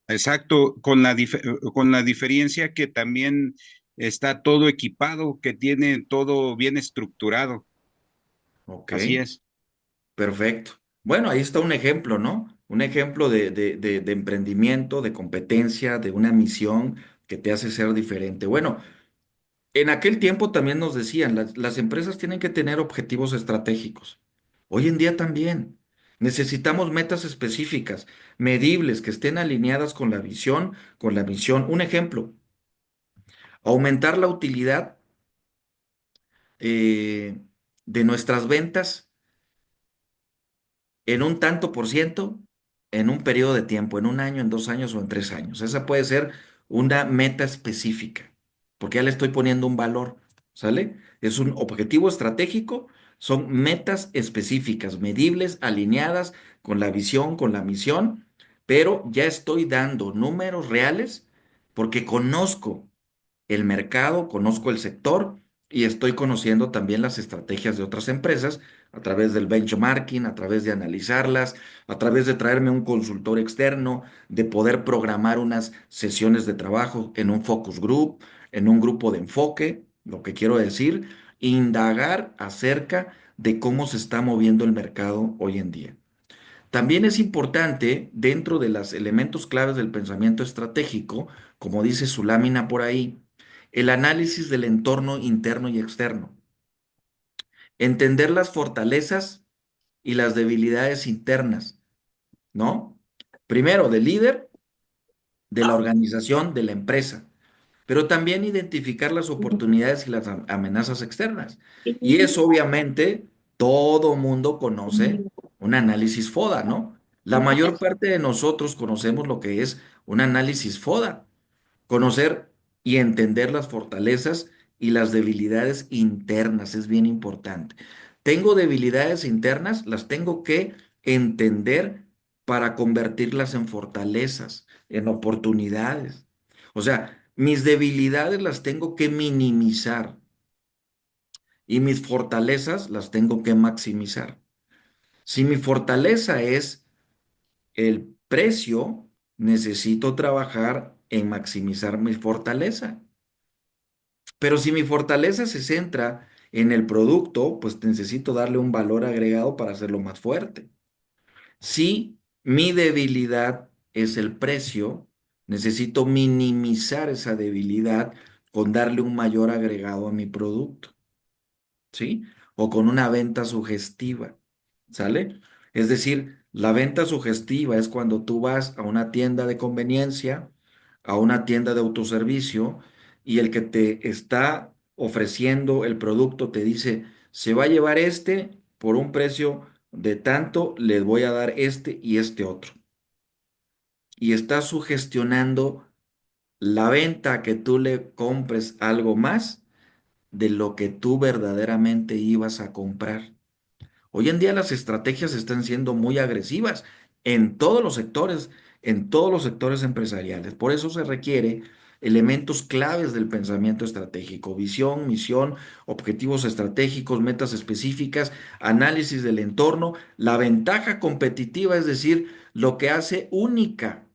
Exacto, con la diferencia que también está todo equipado, que tiene todo bien estructurado. Ok, Así es. perfecto. Bueno, ahí está un ejemplo, ¿no? Un ejemplo de emprendimiento, de competencia, de una misión que te hace ser diferente. Bueno, en aquel tiempo también nos decían, las empresas tienen que tener objetivos estratégicos. Hoy en día también. Necesitamos metas específicas, medibles, que estén alineadas con la visión, con la misión. Un ejemplo, aumentar la utilidad de nuestras ventas en un tanto por ciento en un periodo de tiempo, en un año, en 2 años o en 3 años. Esa puede ser una meta específica, porque ya le estoy poniendo un valor, ¿sale? Es un objetivo estratégico, son metas específicas, medibles, alineadas con la visión, con la misión, pero ya estoy dando números reales porque conozco el mercado, conozco el sector y estoy conociendo también las estrategias de otras empresas a través del benchmarking, a través de analizarlas, a través de traerme un consultor externo, de poder programar unas sesiones de trabajo en un focus group, en un grupo de enfoque, lo que quiero decir, indagar acerca de cómo se está moviendo el mercado hoy en día. También es importante, dentro de los elementos claves del pensamiento estratégico, como dice su lámina por ahí, el análisis del entorno interno y externo. Entender las fortalezas y las debilidades internas, ¿no? Primero, del líder, de la organización, de la empresa, pero también identificar las oportunidades y las amenazas externas. Y eso obviamente todo mundo conoce un análisis FODA, ¿no? La mayor parte de nosotros conocemos lo que es un análisis FODA. Conocer y entender las fortalezas y las debilidades internas es bien importante. Tengo debilidades internas, las tengo que entender para convertirlas en fortalezas, en oportunidades. O sea, mis debilidades las tengo que minimizar y mis fortalezas las tengo que maximizar. Si mi fortaleza es el precio, necesito trabajar en maximizar mi fortaleza. Pero si mi fortaleza se centra en el producto, pues necesito darle un valor agregado para hacerlo más fuerte. Si mi debilidad es el precio, necesito minimizar esa debilidad con darle un mayor agregado a mi producto, ¿sí? O con una venta sugestiva, ¿sale? Es decir, la venta sugestiva es cuando tú vas a una tienda de conveniencia, a una tienda de autoservicio, y el que te está ofreciendo el producto te dice, se va a llevar este por un precio de tanto, les voy a dar este y este otro. Y estás sugestionando la venta a que tú le compres algo más de lo que tú verdaderamente ibas a comprar. Hoy en día las estrategias están siendo muy agresivas en todos los sectores empresariales. Por eso se requiere elementos claves del pensamiento estratégico: visión, misión, objetivos estratégicos, metas específicas, análisis del entorno, la ventaja competitiva, es decir, lo que hace única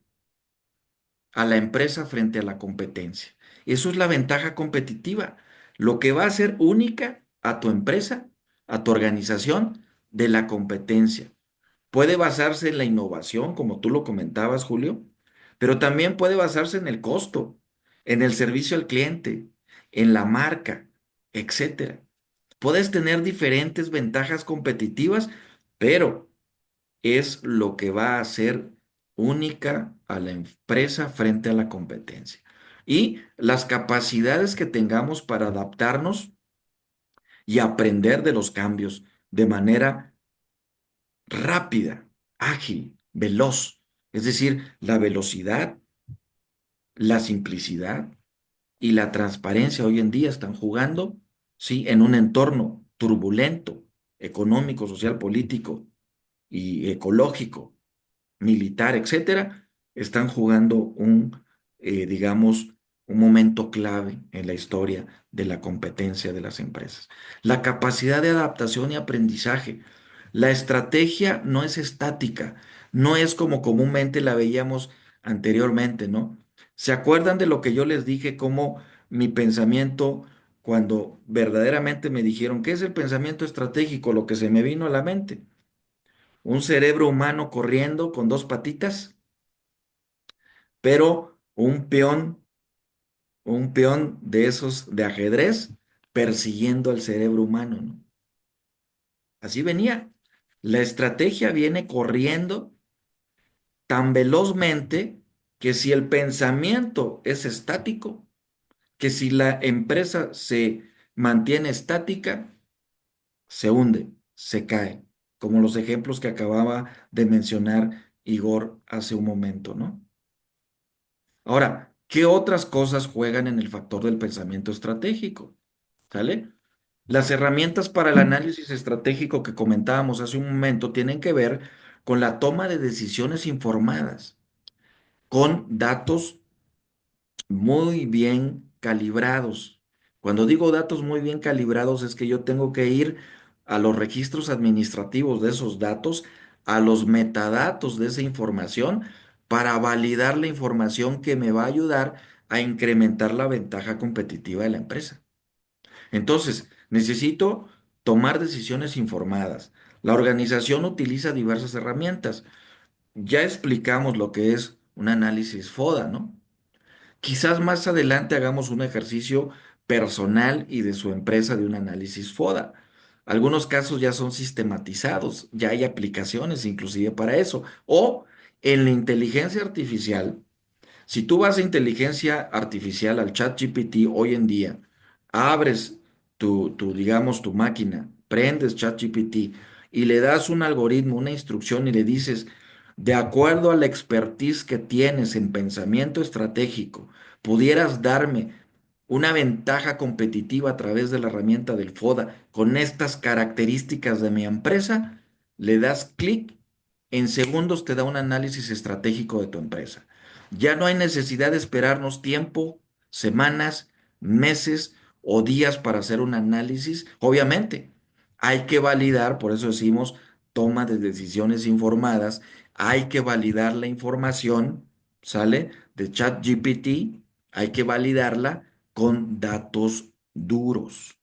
a la empresa frente a la competencia. Eso es la ventaja competitiva, lo que va a hacer única a tu empresa, a tu organización de la competencia. Puede basarse en la innovación, como tú lo comentabas, Julio, pero también puede basarse en el costo, en el servicio al cliente, en la marca, etcétera. Puedes tener diferentes ventajas competitivas, pero es lo que va a hacer única a la empresa frente a la competencia. Y las capacidades que tengamos para adaptarnos y aprender de los cambios de manera rápida, ágil, veloz. Es decir, la velocidad, la simplicidad y la transparencia hoy en día están jugando, sí, en un entorno turbulento, económico, social, político y ecológico, militar, etcétera, están jugando digamos, un momento clave en la historia de la competencia de las empresas. La capacidad de adaptación y aprendizaje. La estrategia no es estática, no es como comúnmente la veíamos anteriormente, ¿no? ¿Se acuerdan de lo que yo les dije, cómo mi pensamiento, cuando verdaderamente me dijeron, ¿qué es el pensamiento estratégico? Lo que se me vino a la mente: un cerebro humano corriendo con dos patitas, pero un peón de esos de ajedrez persiguiendo al cerebro humano, ¿no? Así venía. La estrategia viene corriendo tan velozmente que si el pensamiento es estático, que si la empresa se mantiene estática, se hunde, se cae, como los ejemplos que acababa de mencionar Igor hace un momento, ¿no? Ahora, ¿qué otras cosas juegan en el factor del pensamiento estratégico? ¿Sale? Las herramientas para el análisis estratégico que comentábamos hace un momento tienen que ver con la toma de decisiones informadas, con datos muy bien calibrados. Cuando digo datos muy bien calibrados es que yo tengo que ir a los registros administrativos de esos datos, a los metadatos de esa información, para validar la información que me va a ayudar a incrementar la ventaja competitiva de la empresa. Entonces, necesito tomar decisiones informadas. La organización utiliza diversas herramientas. Ya explicamos lo que es un análisis FODA, ¿no? Quizás más adelante hagamos un ejercicio personal y de su empresa de un análisis FODA. Algunos casos ya son sistematizados, ya hay aplicaciones inclusive para eso. O en la inteligencia artificial, si tú vas a inteligencia artificial, al chat GPT hoy en día, abres digamos, tu máquina, prendes chat GPT y le das un algoritmo, una instrucción y le dices, de acuerdo a la expertise que tienes en pensamiento estratégico, ¿pudieras darme una ventaja competitiva a través de la herramienta del FODA con estas características de mi empresa? Le das clic, en segundos te da un análisis estratégico de tu empresa. Ya no hay necesidad de esperarnos tiempo, semanas, meses o días para hacer un análisis. Obviamente, hay que validar, por eso decimos toma de decisiones informadas, hay que validar la información, ¿sale? De ChatGPT, hay que validarla con datos duros,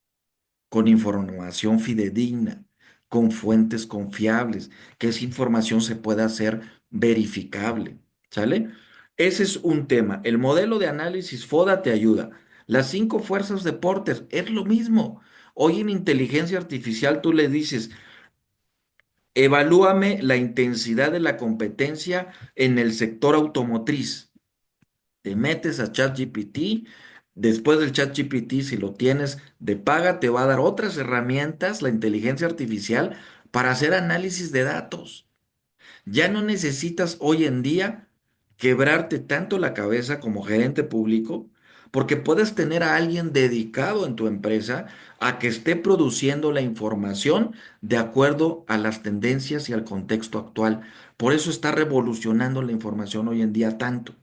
con información fidedigna, con fuentes confiables, que esa información se pueda hacer verificable, ¿sale? Ese es un tema. El modelo de análisis FODA te ayuda. Las cinco fuerzas de Porter es lo mismo. Hoy en inteligencia artificial tú le dices, evalúame la intensidad de la competencia en el sector automotriz. Te metes a ChatGPT, después del ChatGPT, si lo tienes de paga, te va a dar otras herramientas, la inteligencia artificial, para hacer análisis de datos. Ya no necesitas hoy en día quebrarte tanto la cabeza como gerente público, porque puedes tener a alguien dedicado en tu empresa a que esté produciendo la información de acuerdo a las tendencias y al contexto actual. Por eso está revolucionando la información hoy en día tanto.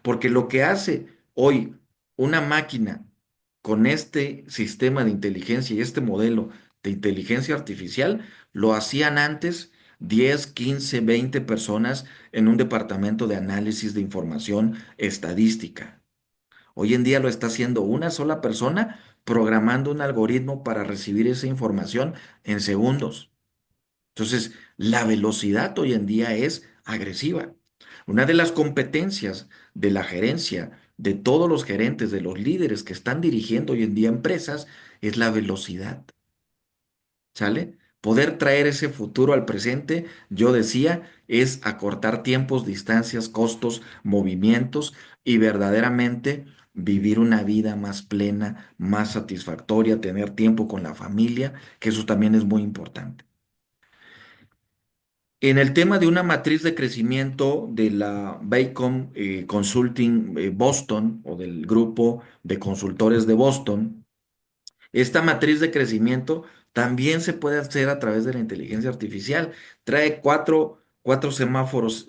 Porque lo que hace hoy una máquina con este sistema de inteligencia y este modelo de inteligencia artificial, lo hacían antes 10, 15, 20 personas en un departamento de análisis de información estadística. Hoy en día lo está haciendo una sola persona programando un algoritmo para recibir esa información en segundos. Entonces, la velocidad hoy en día es agresiva. Una de las competencias de la gerencia, de todos los gerentes, de los líderes que están dirigiendo hoy en día empresas, es la velocidad. ¿Sale? Poder traer ese futuro al presente, yo decía, es acortar tiempos, distancias, costos, movimientos y verdaderamente vivir una vida más plena, más satisfactoria, tener tiempo con la familia, que eso también es muy importante. En el tema de una matriz de crecimiento de la Bacon Consulting Boston o del grupo de consultores de Boston, esta matriz de crecimiento también se puede hacer a través de la inteligencia artificial. Trae cuatro semáforos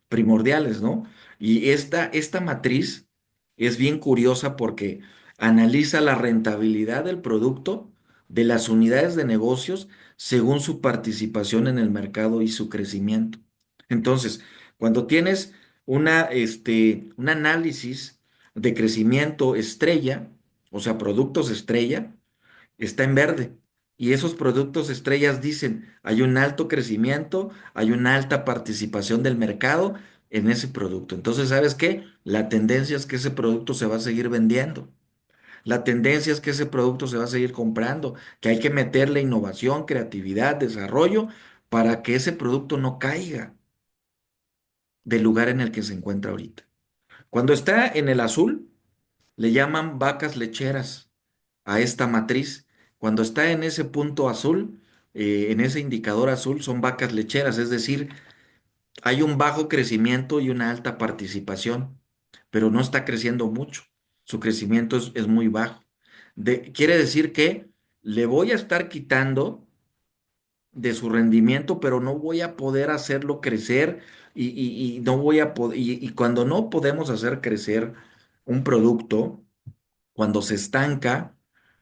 primordiales, ¿no? Y esta matriz es bien curiosa porque analiza la rentabilidad del producto de las unidades de negocios según su participación en el mercado y su crecimiento. Entonces, cuando tienes un análisis de crecimiento estrella, o sea, productos estrella, está en verde. Y esos productos estrellas dicen, hay un alto crecimiento, hay una alta participación del mercado en ese producto. Entonces, ¿sabes qué? La tendencia es que ese producto se va a seguir vendiendo. La tendencia es que ese producto se va a seguir comprando, que hay que meterle innovación, creatividad, desarrollo para que ese producto no caiga del lugar en el que se encuentra ahorita. Cuando está en el azul, le llaman vacas lecheras a esta matriz. Cuando está en ese punto azul, en ese indicador azul, son vacas lecheras, es decir, hay un bajo crecimiento y una alta participación, pero no está creciendo mucho. Su crecimiento es muy bajo. Quiere decir que le voy a estar quitando de su rendimiento, pero no voy a poder hacerlo crecer y no voy a poder, y cuando no podemos hacer crecer un producto, cuando se estanca,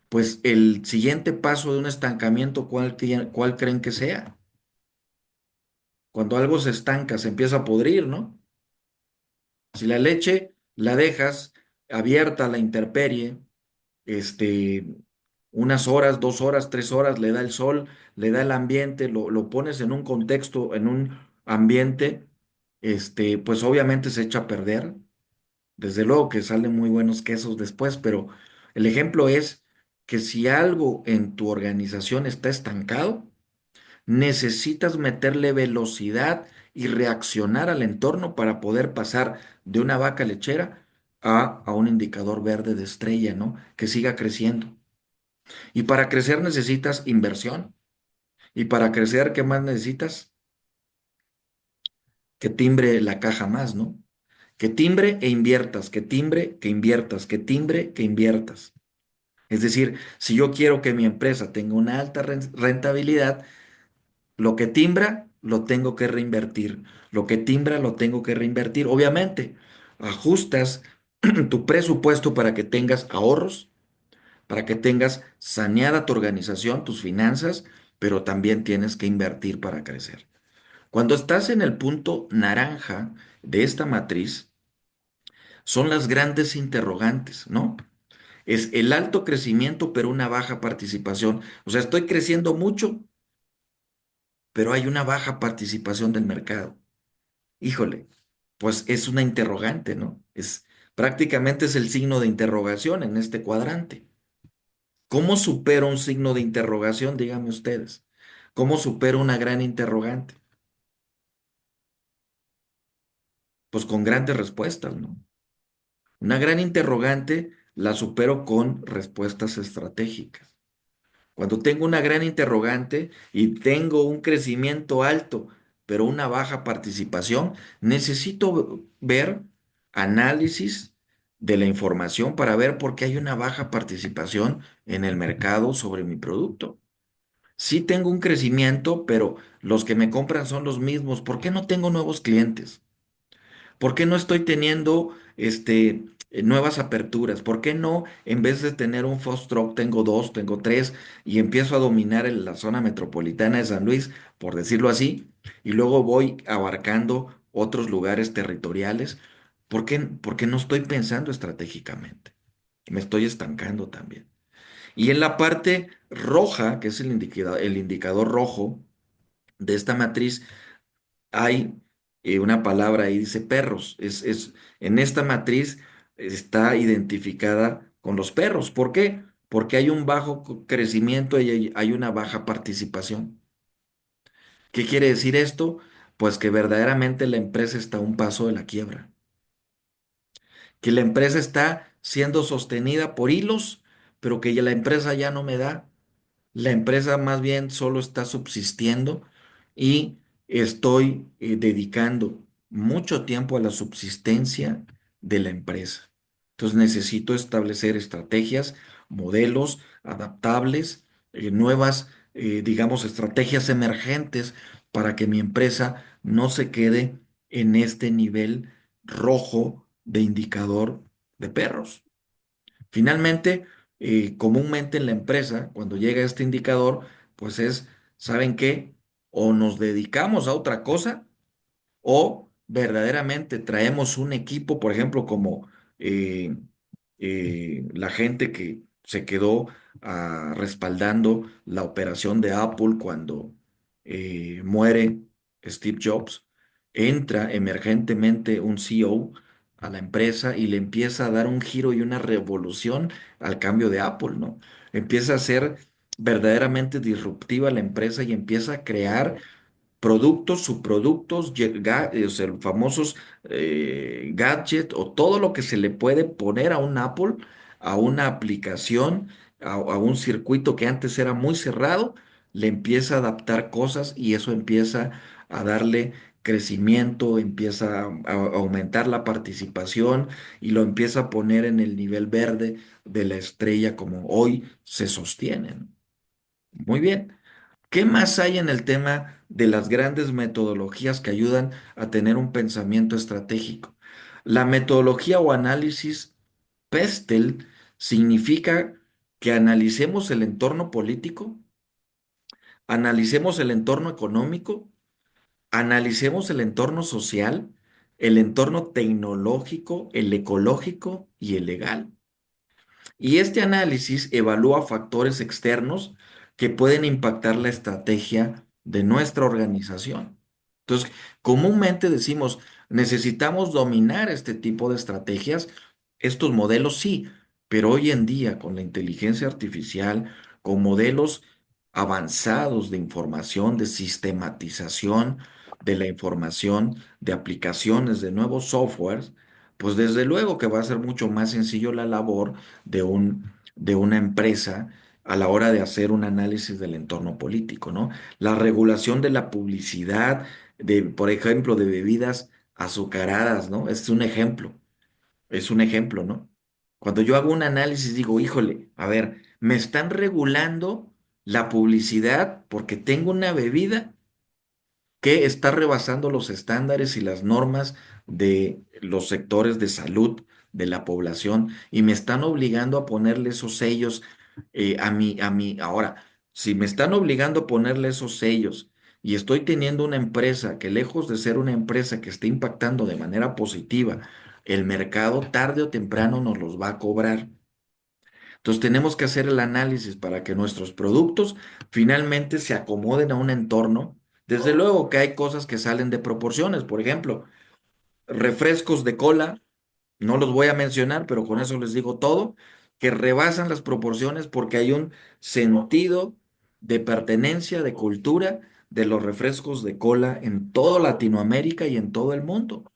pues el siguiente paso de un estancamiento, ¿cuál creen que sea? Cuando algo se estanca, se empieza a podrir, ¿no? Si la leche la dejas abierta a la intemperie, este, unas horas, 2 horas, 3 horas, le da el sol, le da el ambiente, lo pones en un contexto, en un ambiente, pues obviamente se echa a perder. Desde luego que salen muy buenos quesos después, pero el ejemplo es que si algo en tu organización está estancado, necesitas meterle velocidad y reaccionar al entorno para poder pasar de una vaca lechera a un indicador verde de estrella, ¿no? Que siga creciendo. Y para crecer necesitas inversión. Y para crecer, ¿qué más necesitas? Que timbre la caja más, ¿no? Que timbre e inviertas, que timbre, que inviertas, que timbre, que inviertas. Es decir, si yo quiero que mi empresa tenga una alta rentabilidad, lo que timbra lo tengo que reinvertir. Lo que timbra lo tengo que reinvertir. Obviamente, ajustas tu presupuesto para que tengas ahorros, para que tengas saneada tu organización, tus finanzas, pero también tienes que invertir para crecer. Cuando estás en el punto naranja de esta matriz, son las grandes interrogantes, ¿no? Es el alto crecimiento, pero una baja participación. O sea, estoy creciendo mucho, pero hay una baja participación del mercado. Híjole, pues es una interrogante, ¿no? Prácticamente es el signo de interrogación en este cuadrante. ¿Cómo supero un signo de interrogación? Díganme ustedes. ¿Cómo supero una gran interrogante? Pues con grandes respuestas, ¿no? Una gran interrogante la supero con respuestas estratégicas. Cuando tengo una gran interrogante y tengo un crecimiento alto, pero una baja participación, necesito ver análisis de la información para ver por qué hay una baja participación en el mercado sobre mi producto. Sí tengo un crecimiento, pero los que me compran son los mismos. ¿Por qué no tengo nuevos clientes? ¿Por qué no estoy teniendo nuevas aperturas? ¿Por qué no, en vez de tener un food truck, tengo dos, tengo tres y empiezo a dominar la zona metropolitana de San Luis, por decirlo así, y luego voy abarcando otros lugares territoriales? ¿Por qué no estoy pensando estratégicamente? Me estoy estancando también. Y en la parte roja, que es el indicador rojo de esta matriz, hay una palabra ahí, dice perros. En esta matriz está identificada con los perros. ¿Por qué? Porque hay un bajo crecimiento y hay una baja participación. ¿Qué quiere decir esto? Pues que verdaderamente la empresa está a un paso de la quiebra, que la empresa está siendo sostenida por hilos, pero que ya la empresa ya no me da. La empresa más bien solo está subsistiendo y estoy dedicando mucho tiempo a la subsistencia de la empresa. Entonces necesito establecer estrategias, modelos adaptables, nuevas, digamos, estrategias emergentes para que mi empresa no se quede en este nivel rojo de indicador de perros. Finalmente, comúnmente en la empresa, cuando llega este indicador, pues ¿saben qué? O nos dedicamos a otra cosa o verdaderamente traemos un equipo, por ejemplo, como eh, la gente que se quedó respaldando la operación de Apple cuando muere Steve Jobs, entra emergentemente un CEO a la empresa y le empieza a dar un giro y una revolución al cambio de Apple, ¿no? Empieza a ser verdaderamente disruptiva la empresa y empieza a crear productos, subproductos, o sea, famosos gadgets o todo lo que se le puede poner a un Apple, a una aplicación, a un circuito que antes era muy cerrado, le empieza a adaptar cosas y eso empieza a darle crecimiento, empieza a aumentar la participación y lo empieza a poner en el nivel verde de la estrella como hoy se sostienen. Muy bien. ¿Qué más hay en el tema de las grandes metodologías que ayudan a tener un pensamiento estratégico? La metodología o análisis PESTEL significa que analicemos el entorno político, analicemos el entorno económico, analicemos el entorno social, el entorno tecnológico, el ecológico y el legal. Y este análisis evalúa factores externos que pueden impactar la estrategia de nuestra organización. Entonces, comúnmente decimos, necesitamos dominar este tipo de estrategias, estos modelos sí, Pero hoy en día, con la inteligencia artificial, con modelos avanzados de información, de sistematización de la información, de aplicaciones, de nuevos softwares, pues desde luego que va a ser mucho más sencillo la labor de una empresa a la hora de hacer un análisis del entorno político, ¿no? La regulación de la publicidad, por ejemplo, de bebidas azucaradas, ¿no? Este es un ejemplo, ¿no? Cuando yo hago un análisis digo, híjole, a ver, me están regulando la publicidad porque tengo una bebida que está rebasando los estándares y las normas de los sectores de salud de la población y me están obligando a ponerle esos sellos Ahora, si me están obligando a ponerle esos sellos y estoy teniendo una empresa que lejos de ser una empresa que esté impactando de manera positiva, el mercado tarde o temprano nos los va a cobrar. Entonces tenemos que hacer el análisis para que nuestros productos finalmente se acomoden a un entorno. Desde luego que hay cosas que salen de proporciones. Por ejemplo, refrescos de cola, no los voy a mencionar, pero con eso les digo todo, que rebasan las proporciones porque hay un sentido de pertenencia, de cultura de los refrescos de cola en toda Latinoamérica y en todo el mundo,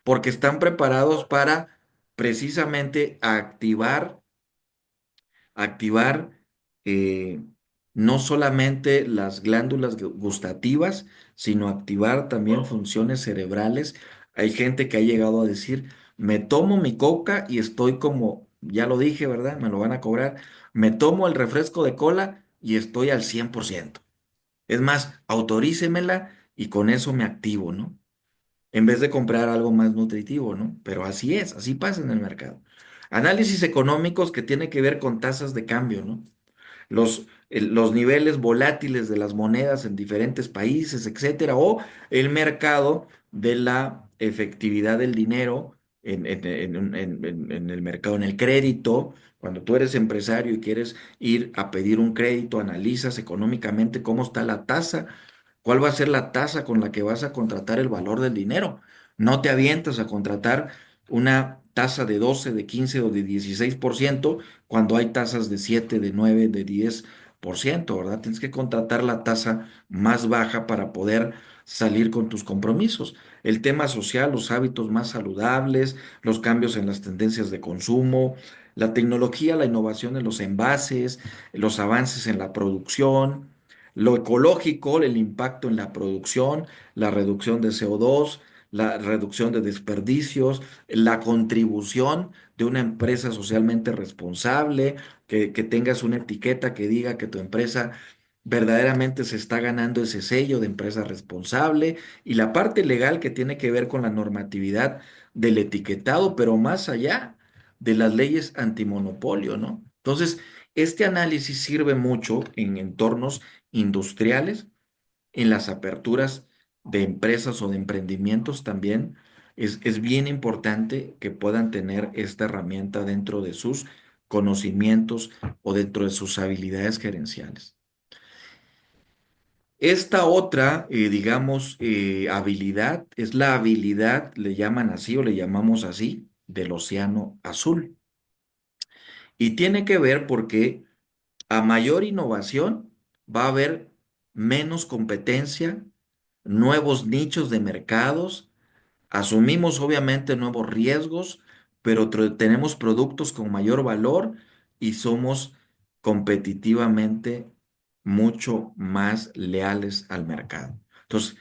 porque están preparados para precisamente activar eh, no solamente las glándulas gustativas, sino activar también funciones cerebrales. Hay gente que ha llegado a decir, me tomo mi coca y estoy como, ya lo dije, ¿verdad? Me lo van a cobrar. Me tomo el refresco de cola y estoy al 100%. Es más, autorícemela y con eso me activo, ¿no? En vez de comprar algo más nutritivo, ¿no? Pero así es, así pasa en el mercado. Análisis económicos que tiene que ver con tasas de cambio, ¿no? Los niveles volátiles de las monedas en diferentes países, etcétera, o el mercado de la efectividad del dinero en el mercado, en el crédito. Cuando tú eres empresario y quieres ir a pedir un crédito, analizas económicamente cómo está la tasa, cuál va a ser la tasa con la que vas a contratar el valor del dinero. No te avientas a contratar una tasa de 12, de 15 o de 16% cuando hay tasas de 7, de 9, de 10%, ¿verdad? Tienes que contratar la tasa más baja para poder salir con tus compromisos. El tema social, los hábitos más saludables, los cambios en las tendencias de consumo, la tecnología, la innovación en los envases, los avances en la producción, lo ecológico, el impacto en la producción, la reducción de CO2, la reducción de desperdicios, la contribución de una empresa socialmente responsable, que tengas una etiqueta que diga que tu empresa verdaderamente se está ganando ese sello de empresa responsable y la parte legal que tiene que ver con la normatividad del etiquetado, pero más allá de las leyes antimonopolio, ¿no? Entonces, este análisis sirve mucho en entornos industriales, en las aperturas de empresas o de emprendimientos también. Es bien importante que puedan tener esta herramienta dentro de sus conocimientos o dentro de sus habilidades gerenciales. Esta otra, digamos, habilidad es la habilidad, le llaman así o le llamamos así, del océano azul. Y tiene que ver porque a mayor innovación va a haber menos competencia, nuevos nichos de mercados, asumimos obviamente nuevos riesgos, pero tenemos productos con mayor valor y somos competitivamente mucho más leales al mercado. Entonces,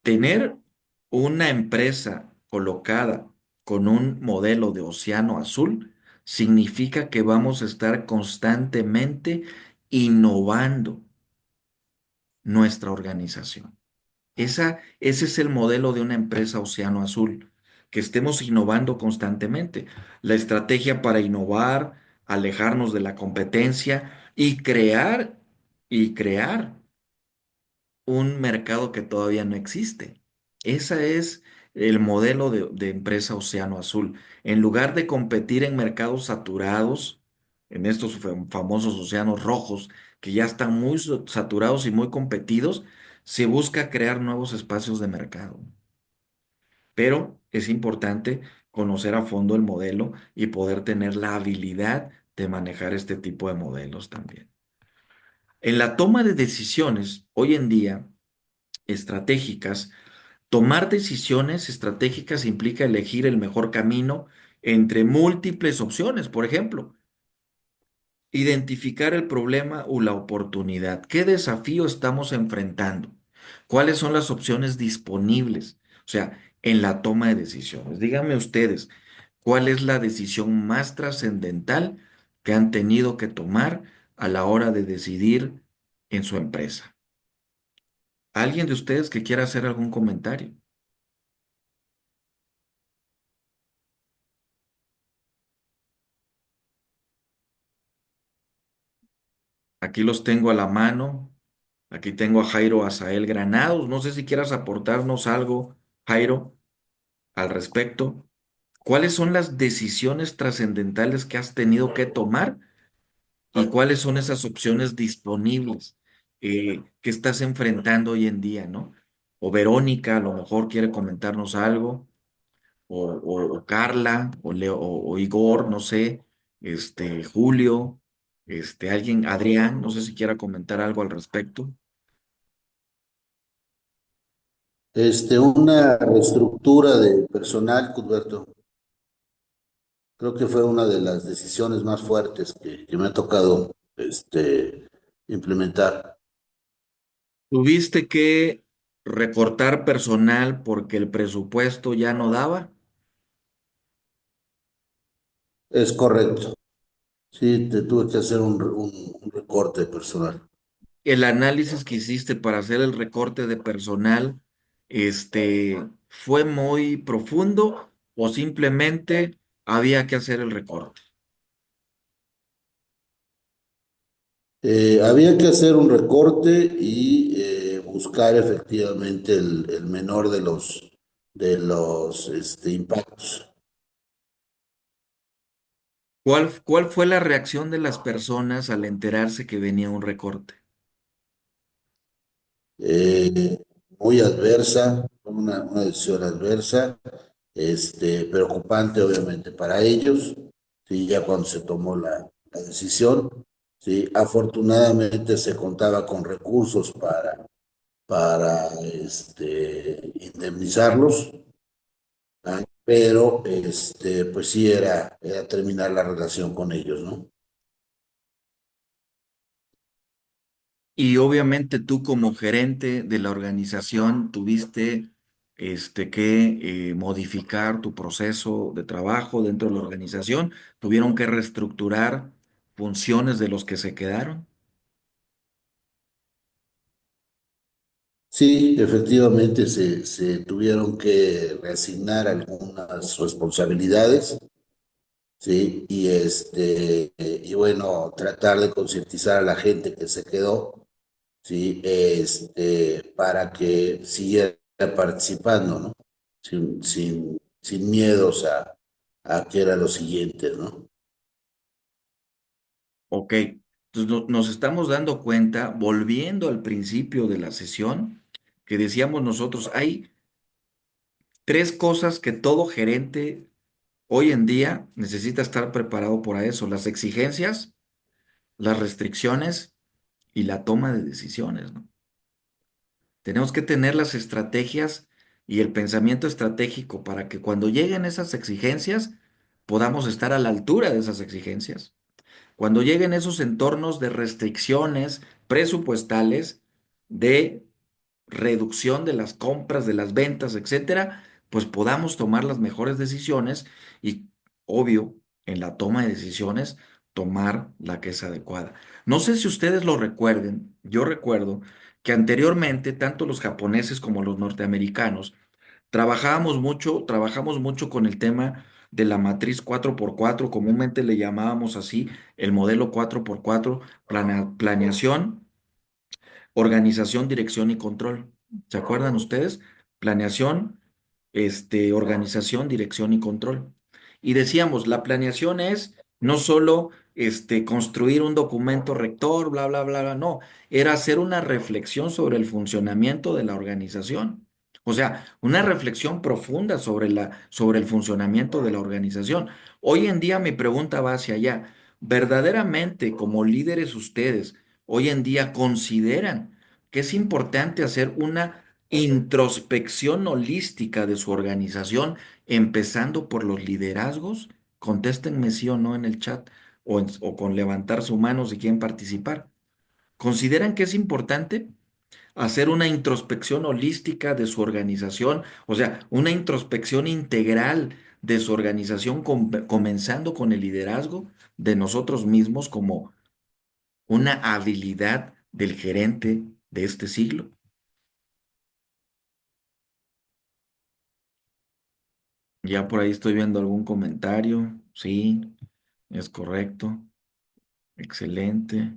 tener una empresa colocada con un modelo de océano azul significa que vamos a estar constantemente innovando nuestra organización. Ese es el modelo de una empresa océano azul, que estemos innovando constantemente. La estrategia para innovar, alejarnos de la competencia y crear un mercado que todavía no existe. Ese es el modelo de empresa océano azul. En lugar de competir en mercados saturados, en estos famosos océanos rojos, que ya están muy saturados y muy competidos, se busca crear nuevos espacios de mercado. Pero es importante conocer a fondo el modelo y poder tener la habilidad de manejar este tipo de modelos también. En la toma de decisiones, hoy en día, estratégicas, tomar decisiones estratégicas implica elegir el mejor camino entre múltiples opciones. Por ejemplo, identificar el problema o la oportunidad. ¿Qué desafío estamos enfrentando? ¿Cuáles son las opciones disponibles? O sea, en la toma de decisiones. Díganme ustedes, ¿cuál es la decisión más trascendental que han tenido que tomar a la hora de decidir en su empresa? ¿Alguien de ustedes que quiera hacer algún comentario? Aquí los tengo a la mano. Aquí tengo a Jairo Azael Granados. No sé si quieras aportarnos algo, Jairo, al respecto. ¿Cuáles son las decisiones trascendentales que has tenido que tomar y cuáles son esas opciones disponibles que estás enfrentando hoy en día, ¿no? O Verónica a lo mejor quiere comentarnos algo, o Carla, o Leo, o Igor, no sé, Julio, alguien, Adrián, no sé si quiera comentar algo al respecto. Una reestructura de personal, Cudberto. Creo que fue una de las decisiones más fuertes que me ha tocado implementar. ¿Tuviste que recortar personal porque el presupuesto ya no daba? Es correcto. Sí, te tuve que hacer un recorte personal. El análisis que hiciste para hacer el recorte de personal, ¿fue muy profundo o simplemente había que hacer el recorte? Había que hacer un recorte y buscar efectivamente el menor de los impactos. ¿Cuál fue la reacción de las personas al enterarse que venía un recorte? Eh, Muy adversa, una decisión adversa, preocupante obviamente para ellos, sí, ya cuando se tomó la decisión, sí, afortunadamente se contaba con recursos para indemnizarlos, ¿ah? Pero pues sí era terminar la relación con ellos, ¿no? Y obviamente tú como gerente de la organización tuviste que modificar tu proceso de trabajo dentro de la organización, tuvieron que reestructurar funciones de los que se quedaron. Sí, efectivamente se tuvieron que reasignar algunas responsabilidades, sí, y bueno, tratar de concientizar a la gente que se quedó, sí, para que siguiera participando, ¿no? Sin miedos a qué era lo siguiente, ¿no? Ok, entonces nos estamos dando cuenta, volviendo al principio de la sesión, que decíamos nosotros, hay tres cosas que todo gerente hoy en día necesita estar preparado para eso, las exigencias, las restricciones y la toma de decisiones, ¿no? Tenemos que tener las estrategias y el pensamiento estratégico para que cuando lleguen esas exigencias podamos estar a la altura de esas exigencias. Cuando lleguen esos entornos de restricciones presupuestales, de reducción de las compras, de las ventas, etcétera, pues podamos tomar las mejores decisiones y, obvio, en la toma de decisiones, tomar la que es adecuada. No sé si ustedes lo recuerden, yo recuerdo que anteriormente, tanto los japoneses como los norteamericanos, trabajamos mucho con el tema de la matriz 4x4, comúnmente le llamábamos así, el modelo 4x4, planeación, organización, dirección y control. ¿Se acuerdan ustedes? Planeación, organización, dirección y control. Y decíamos, la planeación es no solo construir un documento rector, bla, bla, bla, bla, no, era hacer una reflexión sobre el funcionamiento de la organización. O sea, una reflexión profunda sobre el funcionamiento de la organización. Hoy en día mi pregunta va hacia allá. ¿Verdaderamente, como líderes ustedes, hoy en día consideran que es importante hacer una introspección holística de su organización, empezando por los liderazgos? Contéstenme sí o no en el chat o con levantar su mano si quieren participar. ¿Consideran que es importante hacer una introspección holística de su organización, o sea, una introspección integral de su organización, comenzando con el liderazgo de nosotros mismos como una habilidad del gerente de este siglo? Ya por ahí estoy viendo algún comentario. Sí, es correcto. Excelente.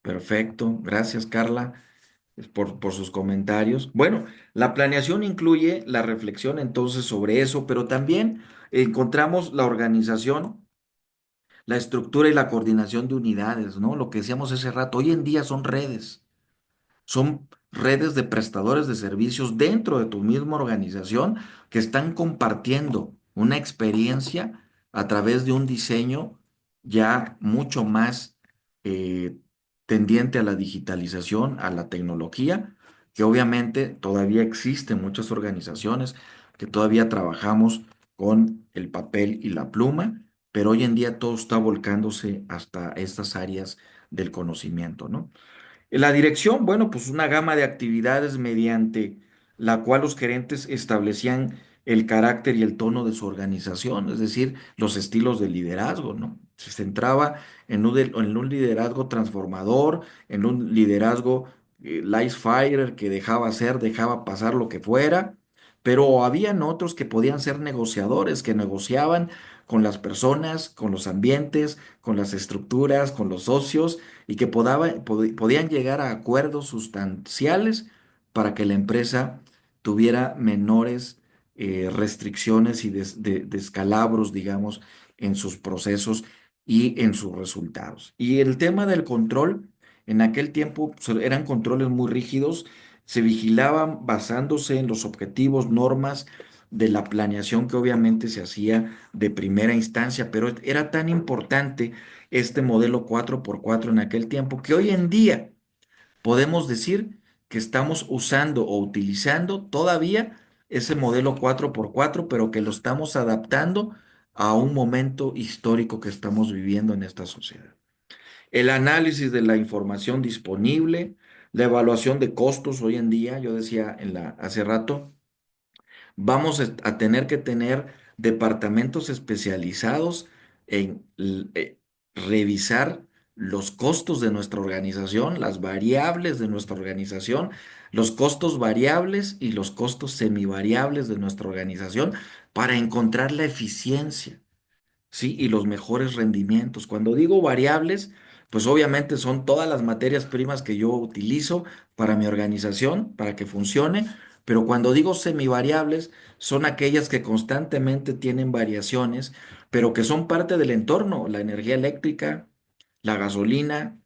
Perfecto. Gracias, Carla, por sus comentarios. Bueno, la planeación incluye la reflexión entonces sobre eso, pero también encontramos la organización, la estructura y la coordinación de unidades, ¿no? Lo que decíamos hace rato, hoy en día son redes. Son redes de prestadores de servicios dentro de tu misma organización que están compartiendo una experiencia a través de un diseño ya mucho más eh, tendiente a la digitalización, a la tecnología, que obviamente todavía existen muchas organizaciones que todavía trabajamos con el papel y la pluma, pero hoy en día todo está volcándose hasta estas áreas del conocimiento, ¿no? La dirección, bueno, pues una gama de actividades mediante la cual los gerentes establecían el carácter y el tono de su organización, es decir, los estilos de liderazgo, ¿no? Se centraba en un liderazgo transformador, en un liderazgo light fire que dejaba hacer, dejaba pasar lo que fuera, pero habían otros que podían ser negociadores, que negociaban con las personas, con los ambientes, con las estructuras, con los socios y que podían llegar a acuerdos sustanciales para que la empresa tuviera menores restricciones y descalabros, digamos, en sus procesos y en sus resultados. Y el tema del control, en aquel tiempo pues, eran controles muy rígidos, se vigilaban basándose en los objetivos, normas de la planeación que obviamente se hacía de primera instancia, pero era tan importante este modelo 4x4 en aquel tiempo, que hoy en día podemos decir que estamos usando o utilizando todavía ese modelo 4x4 pero que lo estamos adaptando a un momento histórico que estamos viviendo en esta sociedad. El análisis de la información disponible, la evaluación de costos hoy en día, yo decía hace rato, vamos a tener que tener departamentos especializados en revisar los costos de nuestra organización, las variables de nuestra organización, los costos variables y los costos semivariables de nuestra organización para encontrar la eficiencia. ¿Sí? Y los mejores rendimientos. Cuando digo variables, pues obviamente son todas las materias primas que yo utilizo para mi organización, para que funcione, pero cuando digo semivariables, son aquellas que constantemente tienen variaciones, pero que son parte del entorno, la energía eléctrica, la gasolina,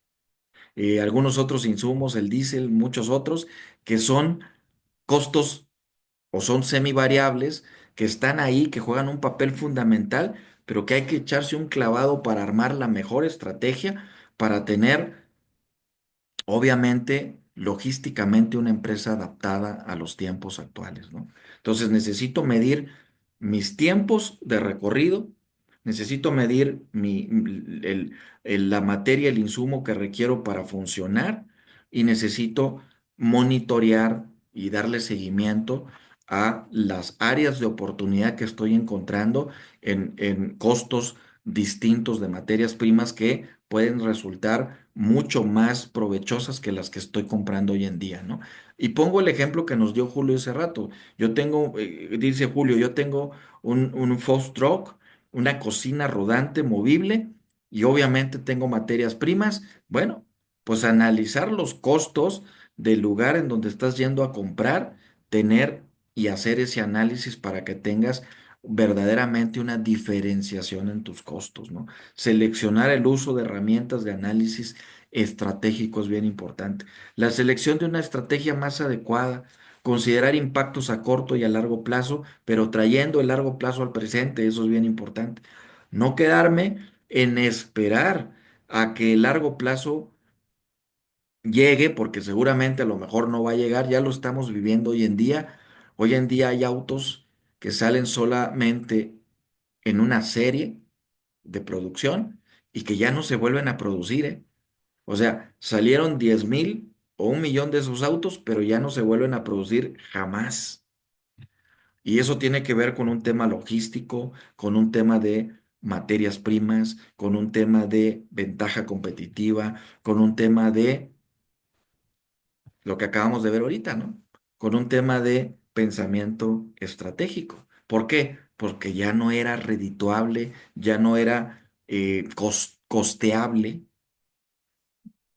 algunos otros insumos, el diésel, muchos otros, que son costos o son semivariables que están ahí, que juegan un papel fundamental, pero que hay que echarse un clavado para armar la mejor estrategia para tener, obviamente, logísticamente una empresa adaptada a los tiempos actuales, ¿no? Entonces necesito medir mis tiempos de recorrido, necesito medir la materia, el insumo que requiero para funcionar y necesito monitorear y darle seguimiento a las áreas de oportunidad que estoy encontrando en costos distintos de materias primas que pueden resultar mucho más provechosas que las que estoy comprando hoy en día, ¿no? Y pongo el ejemplo que nos dio Julio hace rato. Yo tengo, dice Julio, yo tengo un food truck, una cocina rodante movible y obviamente tengo materias primas. Bueno, pues analizar los costos del lugar en donde estás yendo a comprar, tener y hacer ese análisis para que tengas verdaderamente una diferenciación en tus costos, ¿no? Seleccionar el uso de herramientas de análisis estratégico es bien importante. La selección de una estrategia más adecuada considerar impactos a corto y a largo plazo, pero trayendo el largo plazo al presente, eso es bien importante. No quedarme en esperar a que el largo plazo llegue, porque seguramente a lo mejor no va a llegar, ya lo estamos viviendo hoy en día. Hoy en día hay autos que salen solamente en una serie de producción y que ya no se vuelven a producir, ¿eh? O sea, salieron 10,000 o 1,000,000 de esos autos, pero ya no se vuelven a producir jamás. Y eso tiene que ver con un tema logístico, con un tema de materias primas, con un tema de ventaja competitiva, con un tema de lo que acabamos de ver ahorita, ¿no? Con un tema de pensamiento estratégico. ¿Por qué? Porque ya no era redituable, ya no era costeable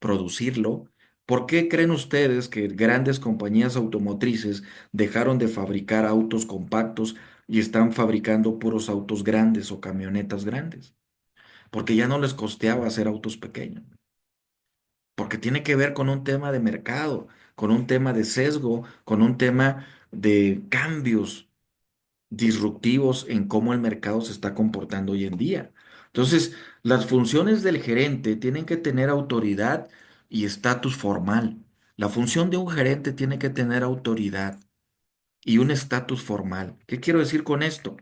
producirlo. ¿Por qué creen ustedes que grandes compañías automotrices dejaron de fabricar autos compactos y están fabricando puros autos grandes o camionetas grandes? Porque ya no les costeaba hacer autos pequeños, porque tiene que ver con un tema de mercado, con un tema de sesgo, con un tema de cambios disruptivos en cómo el mercado se está comportando hoy en día. Entonces, las funciones del gerente tienen que tener autoridad y estatus formal. La función de un gerente tiene que tener autoridad y un estatus formal. ¿Qué quiero decir con esto?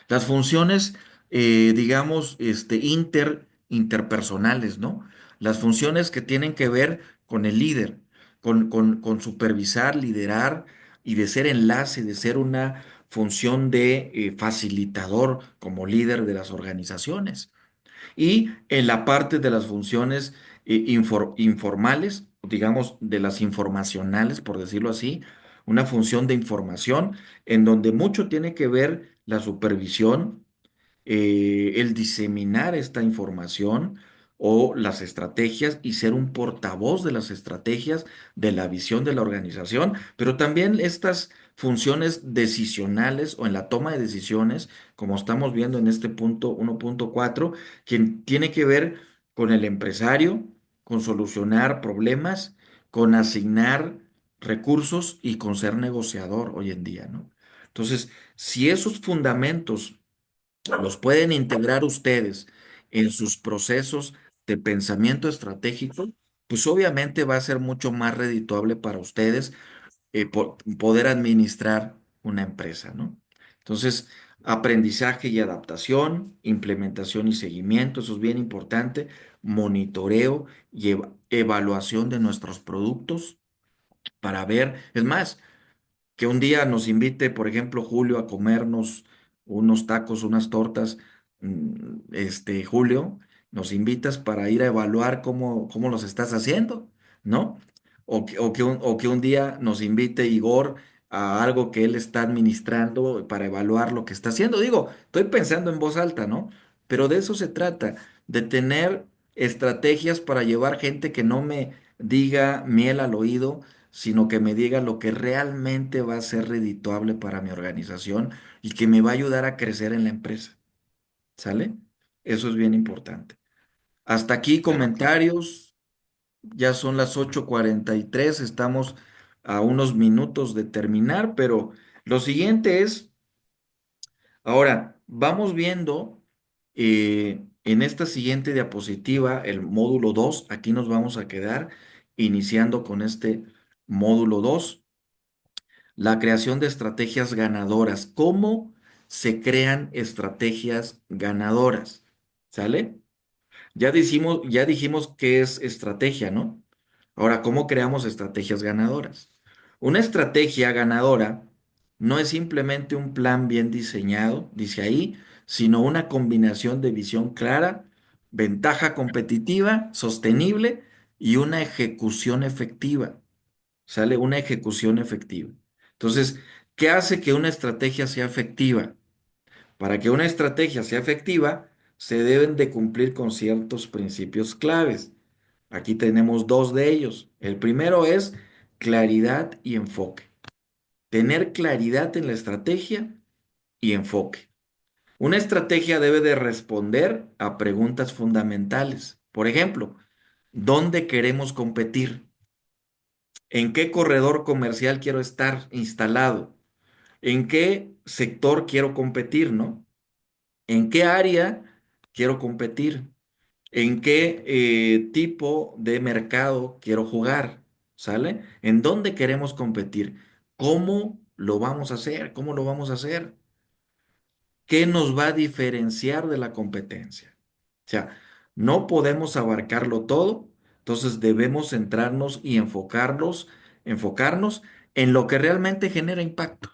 Las funciones, digamos, interpersonales, ¿no? Las funciones que tienen que ver con el líder, con supervisar, liderar y de ser enlace, de ser una función de facilitador como líder de las organizaciones. Y en la parte de las funciones informales, digamos, de las informacionales, por decirlo así, una función de información en donde mucho tiene que ver la supervisión, el diseminar esta información o las estrategias y ser un portavoz de las estrategias, de la visión de la organización, pero también estas funciones decisionales o en la toma de decisiones, como estamos viendo en este punto 1.4, que tiene que ver con el empresario, con solucionar problemas, con asignar recursos y con ser negociador hoy en día, ¿no? Entonces, si esos fundamentos los pueden integrar ustedes en sus procesos de pensamiento estratégico, pues obviamente va a ser mucho más redituable para ustedes poder administrar una empresa, ¿no? Entonces, aprendizaje y adaptación, implementación y seguimiento, eso es bien importante, monitoreo y evaluación de nuestros productos para ver, es más, que un día nos invite, por ejemplo, Julio, a comernos unos tacos, unas tortas, Julio, nos invitas para ir a evaluar cómo los estás haciendo, ¿no? O que un día nos invite Igor a algo que él está administrando para evaluar lo que está haciendo. Digo, estoy pensando en voz alta, ¿no? Pero de eso se trata, de tener estrategias para llevar gente que no me diga miel al oído, sino que me diga lo que realmente va a ser redituable para mi organización y que me va a ayudar a crecer en la empresa. ¿Sale? Eso es bien importante. Hasta aquí comentarios. Ya son las 8:43. Estamos a unos minutos de terminar, pero lo siguiente es, ahora, vamos viendo en esta siguiente diapositiva el módulo 2. Aquí nos vamos a quedar iniciando con este módulo 2. La creación de estrategias ganadoras. ¿Cómo se crean estrategias ganadoras? ¿Sale? Ya dijimos qué es estrategia, ¿no? Ahora, ¿cómo creamos estrategias ganadoras? Una estrategia ganadora no es simplemente un plan bien diseñado, dice ahí, sino una combinación de visión clara, ventaja competitiva, sostenible y una ejecución efectiva. ¿Sale? Una ejecución efectiva. Entonces, ¿qué hace que una estrategia sea efectiva? Para que una estrategia sea efectiva, se deben de cumplir con ciertos principios claves. Aquí tenemos dos de ellos. El primero es claridad y enfoque. Tener claridad en la estrategia y enfoque. Una estrategia debe de responder a preguntas fundamentales. Por ejemplo, ¿dónde queremos competir? ¿En qué corredor comercial quiero estar instalado? ¿En qué sector quiero competir, no? ¿En qué área quiero competir? ¿En qué tipo de mercado quiero jugar? ¿Sale? ¿En dónde queremos competir? ¿Cómo lo vamos a hacer? ¿Cómo lo vamos a hacer? ¿Qué nos va a diferenciar de la competencia? O sea, no podemos abarcarlo todo, entonces debemos centrarnos y enfocarnos en lo que realmente genera impacto.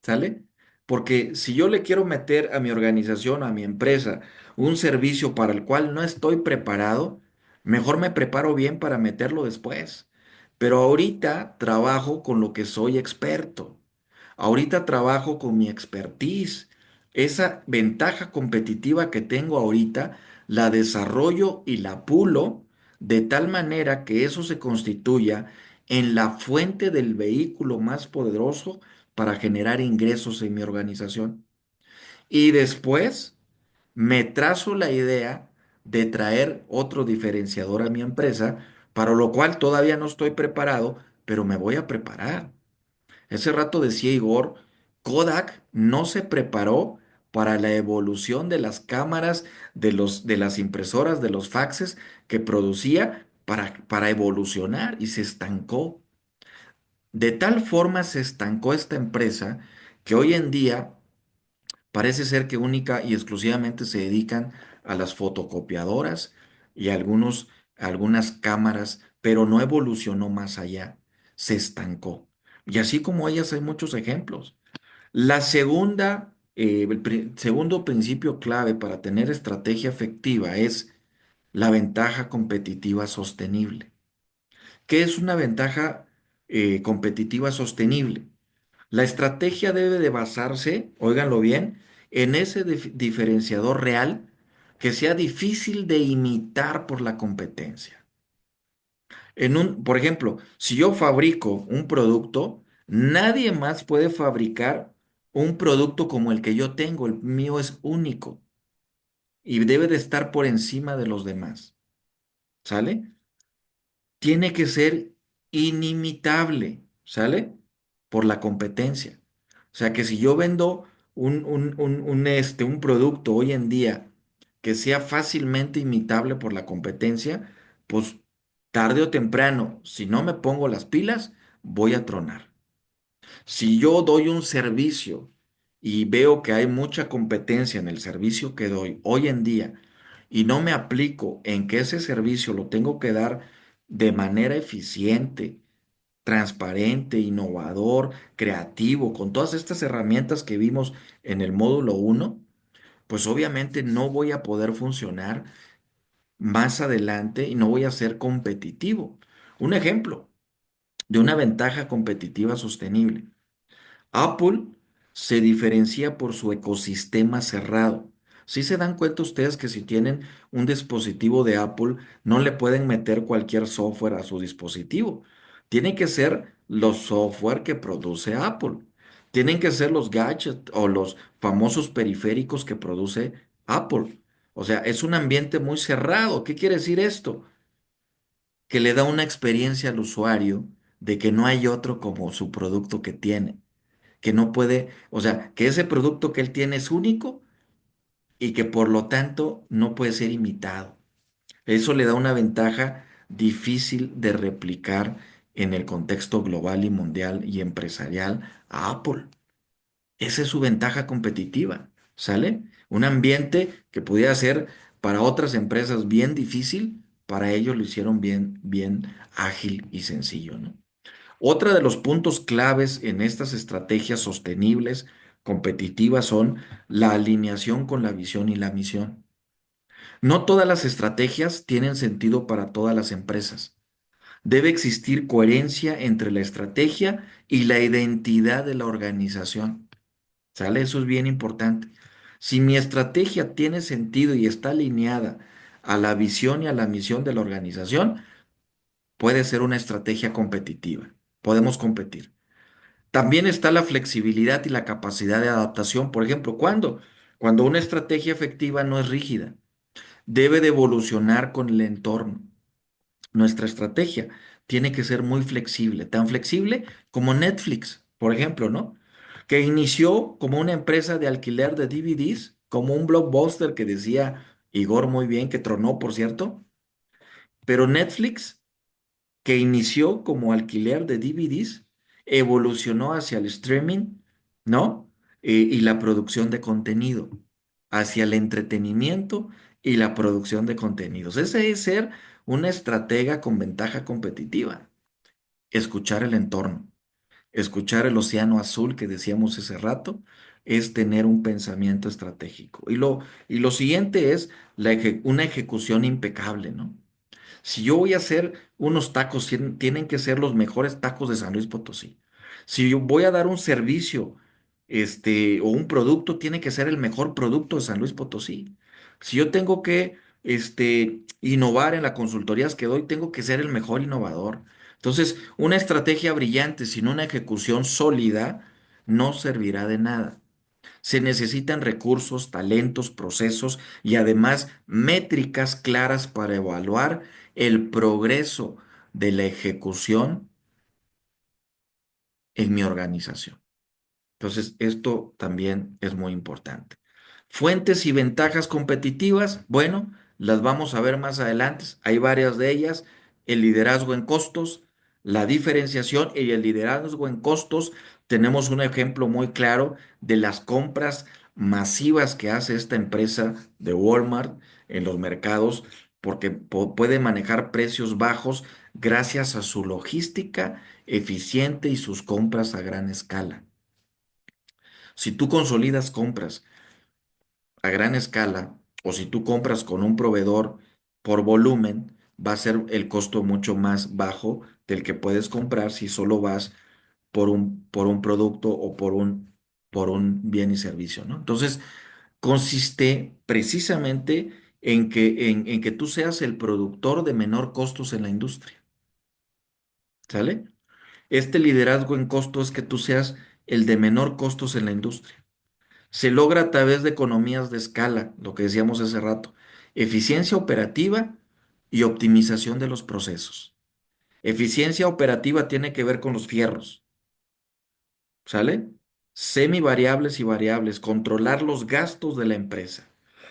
¿Sale? Porque si yo le quiero meter a mi organización, a mi empresa, un servicio para el cual no estoy preparado, mejor me preparo bien para meterlo después. Pero ahorita trabajo con lo que soy experto. Ahorita trabajo con mi expertise. Esa ventaja competitiva que tengo ahorita, la desarrollo y la pulo de tal manera que eso se constituya en la fuente del vehículo más poderoso para generar ingresos en mi organización. Y después me trazo la idea de traer otro diferenciador a mi empresa, para lo cual todavía no estoy preparado, pero me voy a preparar. Ese rato decía Igor, Kodak no se preparó para la evolución de las cámaras, de las impresoras, de los faxes que producía para evolucionar y se estancó. De tal forma se estancó esta empresa que hoy en día parece ser que única y exclusivamente se dedican a las fotocopiadoras y algunas cámaras, pero no evolucionó más allá, se estancó. Y así como ellas hay muchos ejemplos. Segundo principio clave para tener estrategia efectiva es la ventaja competitiva sostenible. ¿Qué es una ventaja competitiva sostenible? La estrategia debe de basarse, óiganlo bien, en ese diferenciador real que sea difícil de imitar por la competencia. Por ejemplo, si yo fabrico un producto, nadie más puede fabricar un producto como el que yo tengo. El mío es único y debe de estar por encima de los demás. ¿Sale? Tiene que ser inimitable, ¿sale? Por la competencia. O sea que si yo vendo un producto hoy en día que sea fácilmente imitable por la competencia, pues tarde o temprano, si no me pongo las pilas, voy a tronar. Si yo doy un servicio y veo que hay mucha competencia en el servicio que doy hoy en día y no me aplico en que ese servicio lo tengo que dar de manera eficiente, transparente, innovador, creativo, con todas estas herramientas que vimos en el módulo uno, pues obviamente no voy a poder funcionar más adelante y no voy a ser competitivo. Un ejemplo de una ventaja competitiva sostenible. Apple se diferencia por su ecosistema cerrado. ¿Sí se dan cuenta ustedes que si tienen un dispositivo de Apple, no le pueden meter cualquier software a su dispositivo? Tienen que ser los software que produce Apple. Tienen que ser los gadgets o los famosos periféricos que produce Apple. O sea, es un ambiente muy cerrado. ¿Qué quiere decir esto? Que le da una experiencia al usuario de que no hay otro como su producto que tiene, que no puede, o sea, que ese producto que él tiene es único y que por lo tanto no puede ser imitado. Eso le da una ventaja difícil de replicar en el contexto global y mundial y empresarial a Apple. Esa es su ventaja competitiva, ¿sale? Un ambiente que pudiera ser para otras empresas bien difícil, para ellos lo hicieron bien, bien ágil y sencillo, ¿no? Otra de los puntos claves en estas estrategias sostenibles, competitivas, son la alineación con la visión y la misión. No todas las estrategias tienen sentido para todas las empresas. Debe existir coherencia entre la estrategia y la identidad de la organización. ¿Sale? Eso es bien importante. Si mi estrategia tiene sentido y está alineada a la visión y a la misión de la organización, puede ser una estrategia competitiva. Podemos competir. También está la flexibilidad y la capacidad de adaptación. Por ejemplo, ¿cuándo? Cuando una estrategia efectiva no es rígida, debe de evolucionar con el entorno. Nuestra estrategia tiene que ser muy flexible, tan flexible como Netflix, por ejemplo, ¿no? Que inició como una empresa de alquiler de DVDs, como un blockbuster que decía Igor muy bien, que tronó, por cierto, pero Netflix, que inició como alquiler de DVDs, evolucionó hacia el streaming, ¿no? Y la producción de contenido, hacia el entretenimiento y la producción de contenidos. Ese es ser una estratega con ventaja competitiva. Escuchar el entorno, escuchar el océano azul que decíamos hace rato, es tener un pensamiento estratégico. Y lo siguiente es una ejecución impecable, ¿no? Si yo voy a hacer unos tacos, tienen que ser los mejores tacos de San Luis Potosí. Si yo voy a dar un servicio, o un producto, tiene que ser el mejor producto de San Luis Potosí. Si yo tengo que, innovar en las consultorías que doy, tengo que ser el mejor innovador. Entonces, una estrategia brillante sin una ejecución sólida no servirá de nada. Se necesitan recursos, talentos, procesos y además métricas claras para evaluar el progreso de la ejecución en mi organización. Entonces, esto también es muy importante. Fuentes y ventajas competitivas, bueno, las vamos a ver más adelante. Hay varias de ellas. El liderazgo en costos, la diferenciación y el liderazgo en costos. Tenemos un ejemplo muy claro de las compras masivas que hace esta empresa de Walmart en los mercados, porque puede manejar precios bajos gracias a su logística eficiente y sus compras a gran escala. Si tú consolidas compras a gran escala o si tú compras con un proveedor por volumen, va a ser el costo mucho más bajo del que puedes comprar si solo vas por un producto o por un bien y servicio, ¿no? Entonces, consiste precisamente en que tú seas el productor de menor costos en la industria, ¿sale? Este liderazgo en costos es que tú seas el de menor costos en la industria. Se logra a través de economías de escala, lo que decíamos hace rato, eficiencia operativa y optimización de los procesos. Eficiencia operativa tiene que ver con los fierros, ¿sale? Semivariables y variables, controlar los gastos de la empresa,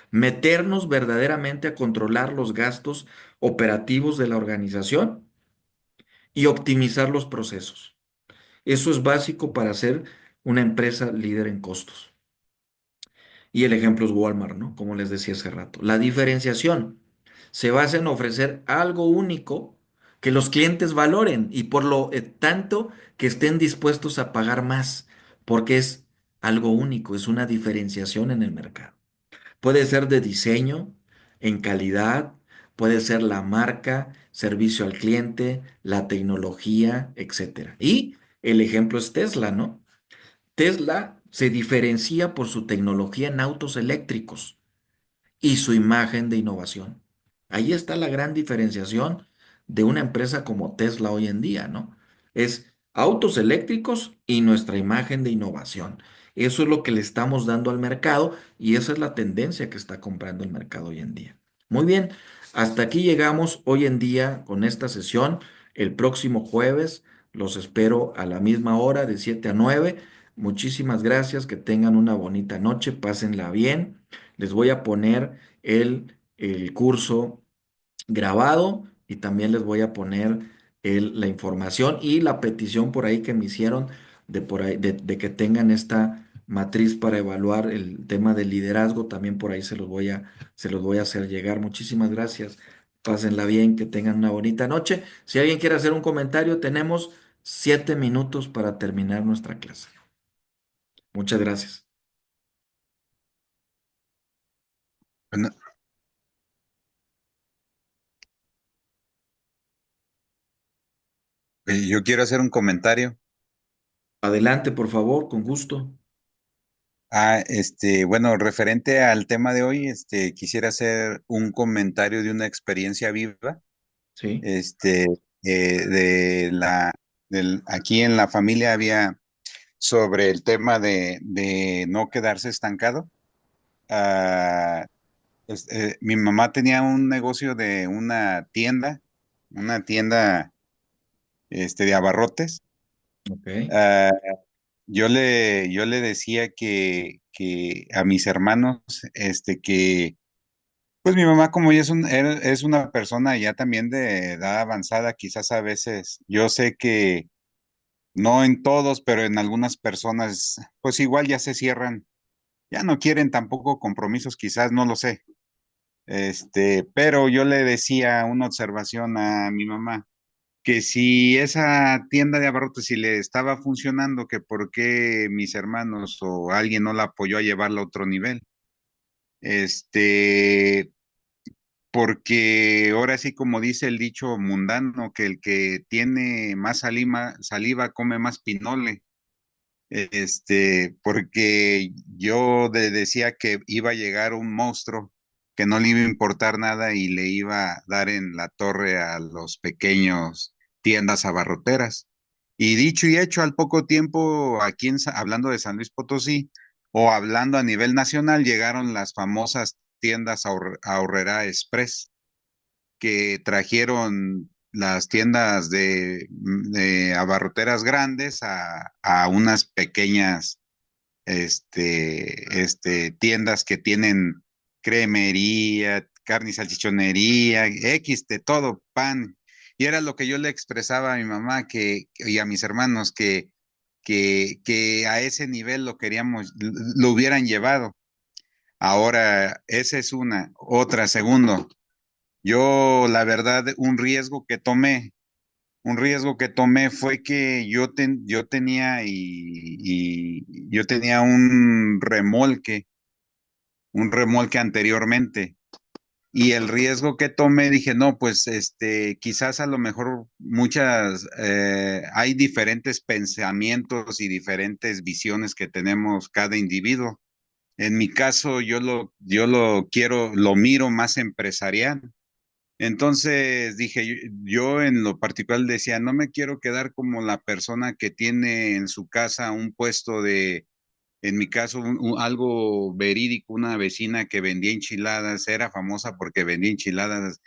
meternos verdaderamente a controlar los gastos operativos de la organización y optimizar los procesos. Eso es básico para ser una empresa líder en costos. Y el ejemplo es Walmart, ¿no? Como les decía hace rato. La diferenciación se basa en ofrecer algo único que los clientes valoren y por lo tanto que estén dispuestos a pagar más, porque es algo único, es una diferenciación en el mercado. Puede ser de diseño, en calidad, puede ser la marca, servicio al cliente, la tecnología, etcétera. Y el ejemplo es Tesla, ¿no? Tesla se diferencia por su tecnología en autos eléctricos y su imagen de innovación. Ahí está la gran diferenciación de una empresa como Tesla hoy en día, ¿no? Es autos eléctricos y nuestra imagen de innovación. Eso es lo que le estamos dando al mercado y esa es la tendencia que está comprando el mercado hoy en día. Muy bien, hasta aquí llegamos hoy en día con esta sesión. El próximo jueves los espero a la misma hora de 7 a 9. Muchísimas gracias, que tengan una bonita noche, pásenla bien. Les voy a poner el curso grabado y también les voy a poner la información y la petición por ahí que me hicieron de, por ahí, de que tengan esta matriz para evaluar el tema del liderazgo. También por ahí se los voy a hacer llegar. Muchísimas gracias. Pásenla bien, que tengan una bonita noche. Si alguien quiere hacer un comentario, tenemos 7 minutos para terminar nuestra clase. Muchas gracias. Bueno, yo quiero hacer un comentario. Adelante, por favor, con gusto. Bueno, referente al tema de hoy, quisiera hacer un comentario de una experiencia viva, Sí, este, aquí en la familia había sobre el tema de no quedarse estancado. Ah, Mi mamá tenía un negocio de una tienda de abarrotes. Ok. Ah, yo le decía que a mis hermanos, que pues mi mamá como ya es una persona ya también de edad avanzada, quizás a veces, yo sé que no en todos, pero en algunas personas, pues igual ya se cierran, ya no quieren tampoco compromisos, quizás, no lo sé. Pero yo le decía una observación a mi mamá, que si esa tienda de abarrotes, si le estaba funcionando, que por qué mis hermanos o alguien no la apoyó a llevarla a otro nivel. Este, Porque ahora sí, como dice el dicho mundano, que el que tiene más saliva come más pinole. Porque yo decía que iba a llegar un monstruo que no le iba a importar nada y le iba a dar en la torre a los pequeños tiendas abarroteras. Y dicho y hecho, al poco tiempo, aquí hablando de San Luis Potosí o hablando a nivel nacional, llegaron las famosas tiendas Ahorrera Express que trajeron las tiendas de abarroteras grandes a unas pequeñas tiendas que tienen cremería, carne y salchichonería, X de todo, pan. Y era lo que yo le expresaba a mi mamá y a mis hermanos que a ese nivel lo queríamos, lo hubieran llevado. Ahora, esa es una. Otra, segundo, yo la verdad, un riesgo que tomé fue que yo tenía un remolque anteriormente. Y el riesgo que tomé, dije, no, pues quizás a lo mejor hay diferentes pensamientos y diferentes visiones que tenemos cada individuo. En mi caso, lo miro más empresarial. Entonces dije, yo en lo particular decía, no me quiero quedar como la persona que tiene en su casa un puesto en mi caso, algo verídico, una vecina que vendía enchiladas, era famosa porque vendía enchiladas,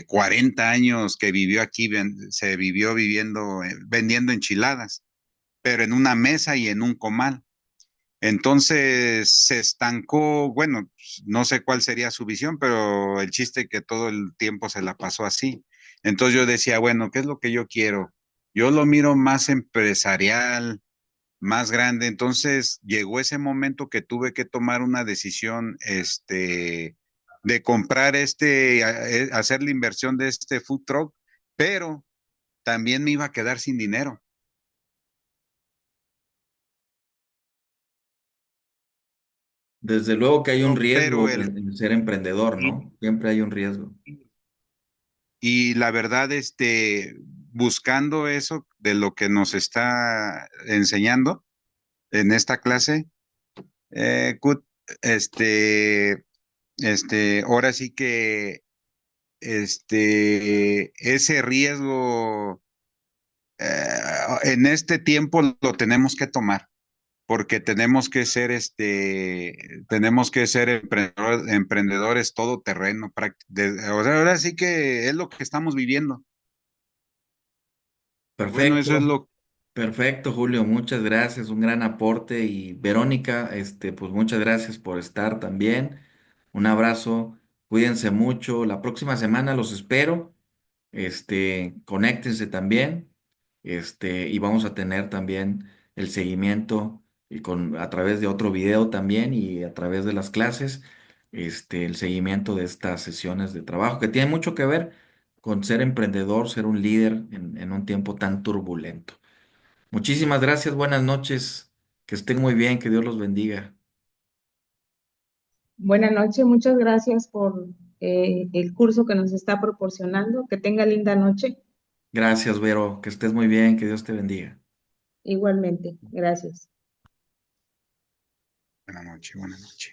40 años que vivió aquí, se vivió vendiendo enchiladas, pero en una mesa y en un comal. Entonces se estancó, bueno, no sé cuál sería su visión, pero el chiste que todo el tiempo se la pasó así. Entonces yo decía, bueno, ¿qué es lo que yo quiero? Yo lo miro más empresarial, más grande. Entonces llegó ese momento que tuve que tomar una decisión, de comprar hacer la inversión de este food truck, pero también me iba a quedar sin dinero. Desde luego que hay un Pero riesgo en ser emprendedor, ¿no? Siempre hay un riesgo. Y la verdad, buscando eso de lo que nos está enseñando en esta clase, Kut, este, ahora sí que, ese riesgo, en este tiempo lo tenemos que tomar, porque tenemos que ser emprendedores todoterreno, o sea, ahora sí que es lo que estamos viviendo. Y bueno, eso es Perfecto, lo. perfecto, Julio, muchas gracias, un gran aporte. Y Verónica, pues muchas gracias por estar también. Un abrazo, cuídense mucho. La próxima semana los espero. Conéctense también. Y vamos a tener también el seguimiento a través de otro video también y a través de las clases, el seguimiento de estas sesiones de trabajo que tienen mucho que ver con ser emprendedor, ser un líder en un tiempo tan turbulento. Muchísimas gracias, buenas noches, que estén muy bien, que Dios los bendiga. Buenas noches, muchas gracias por el curso que nos está proporcionando. Que tenga linda noche. Gracias, Vero, que estés muy bien, que Dios te bendiga. Igualmente, gracias. Buenas noches, buenas noches.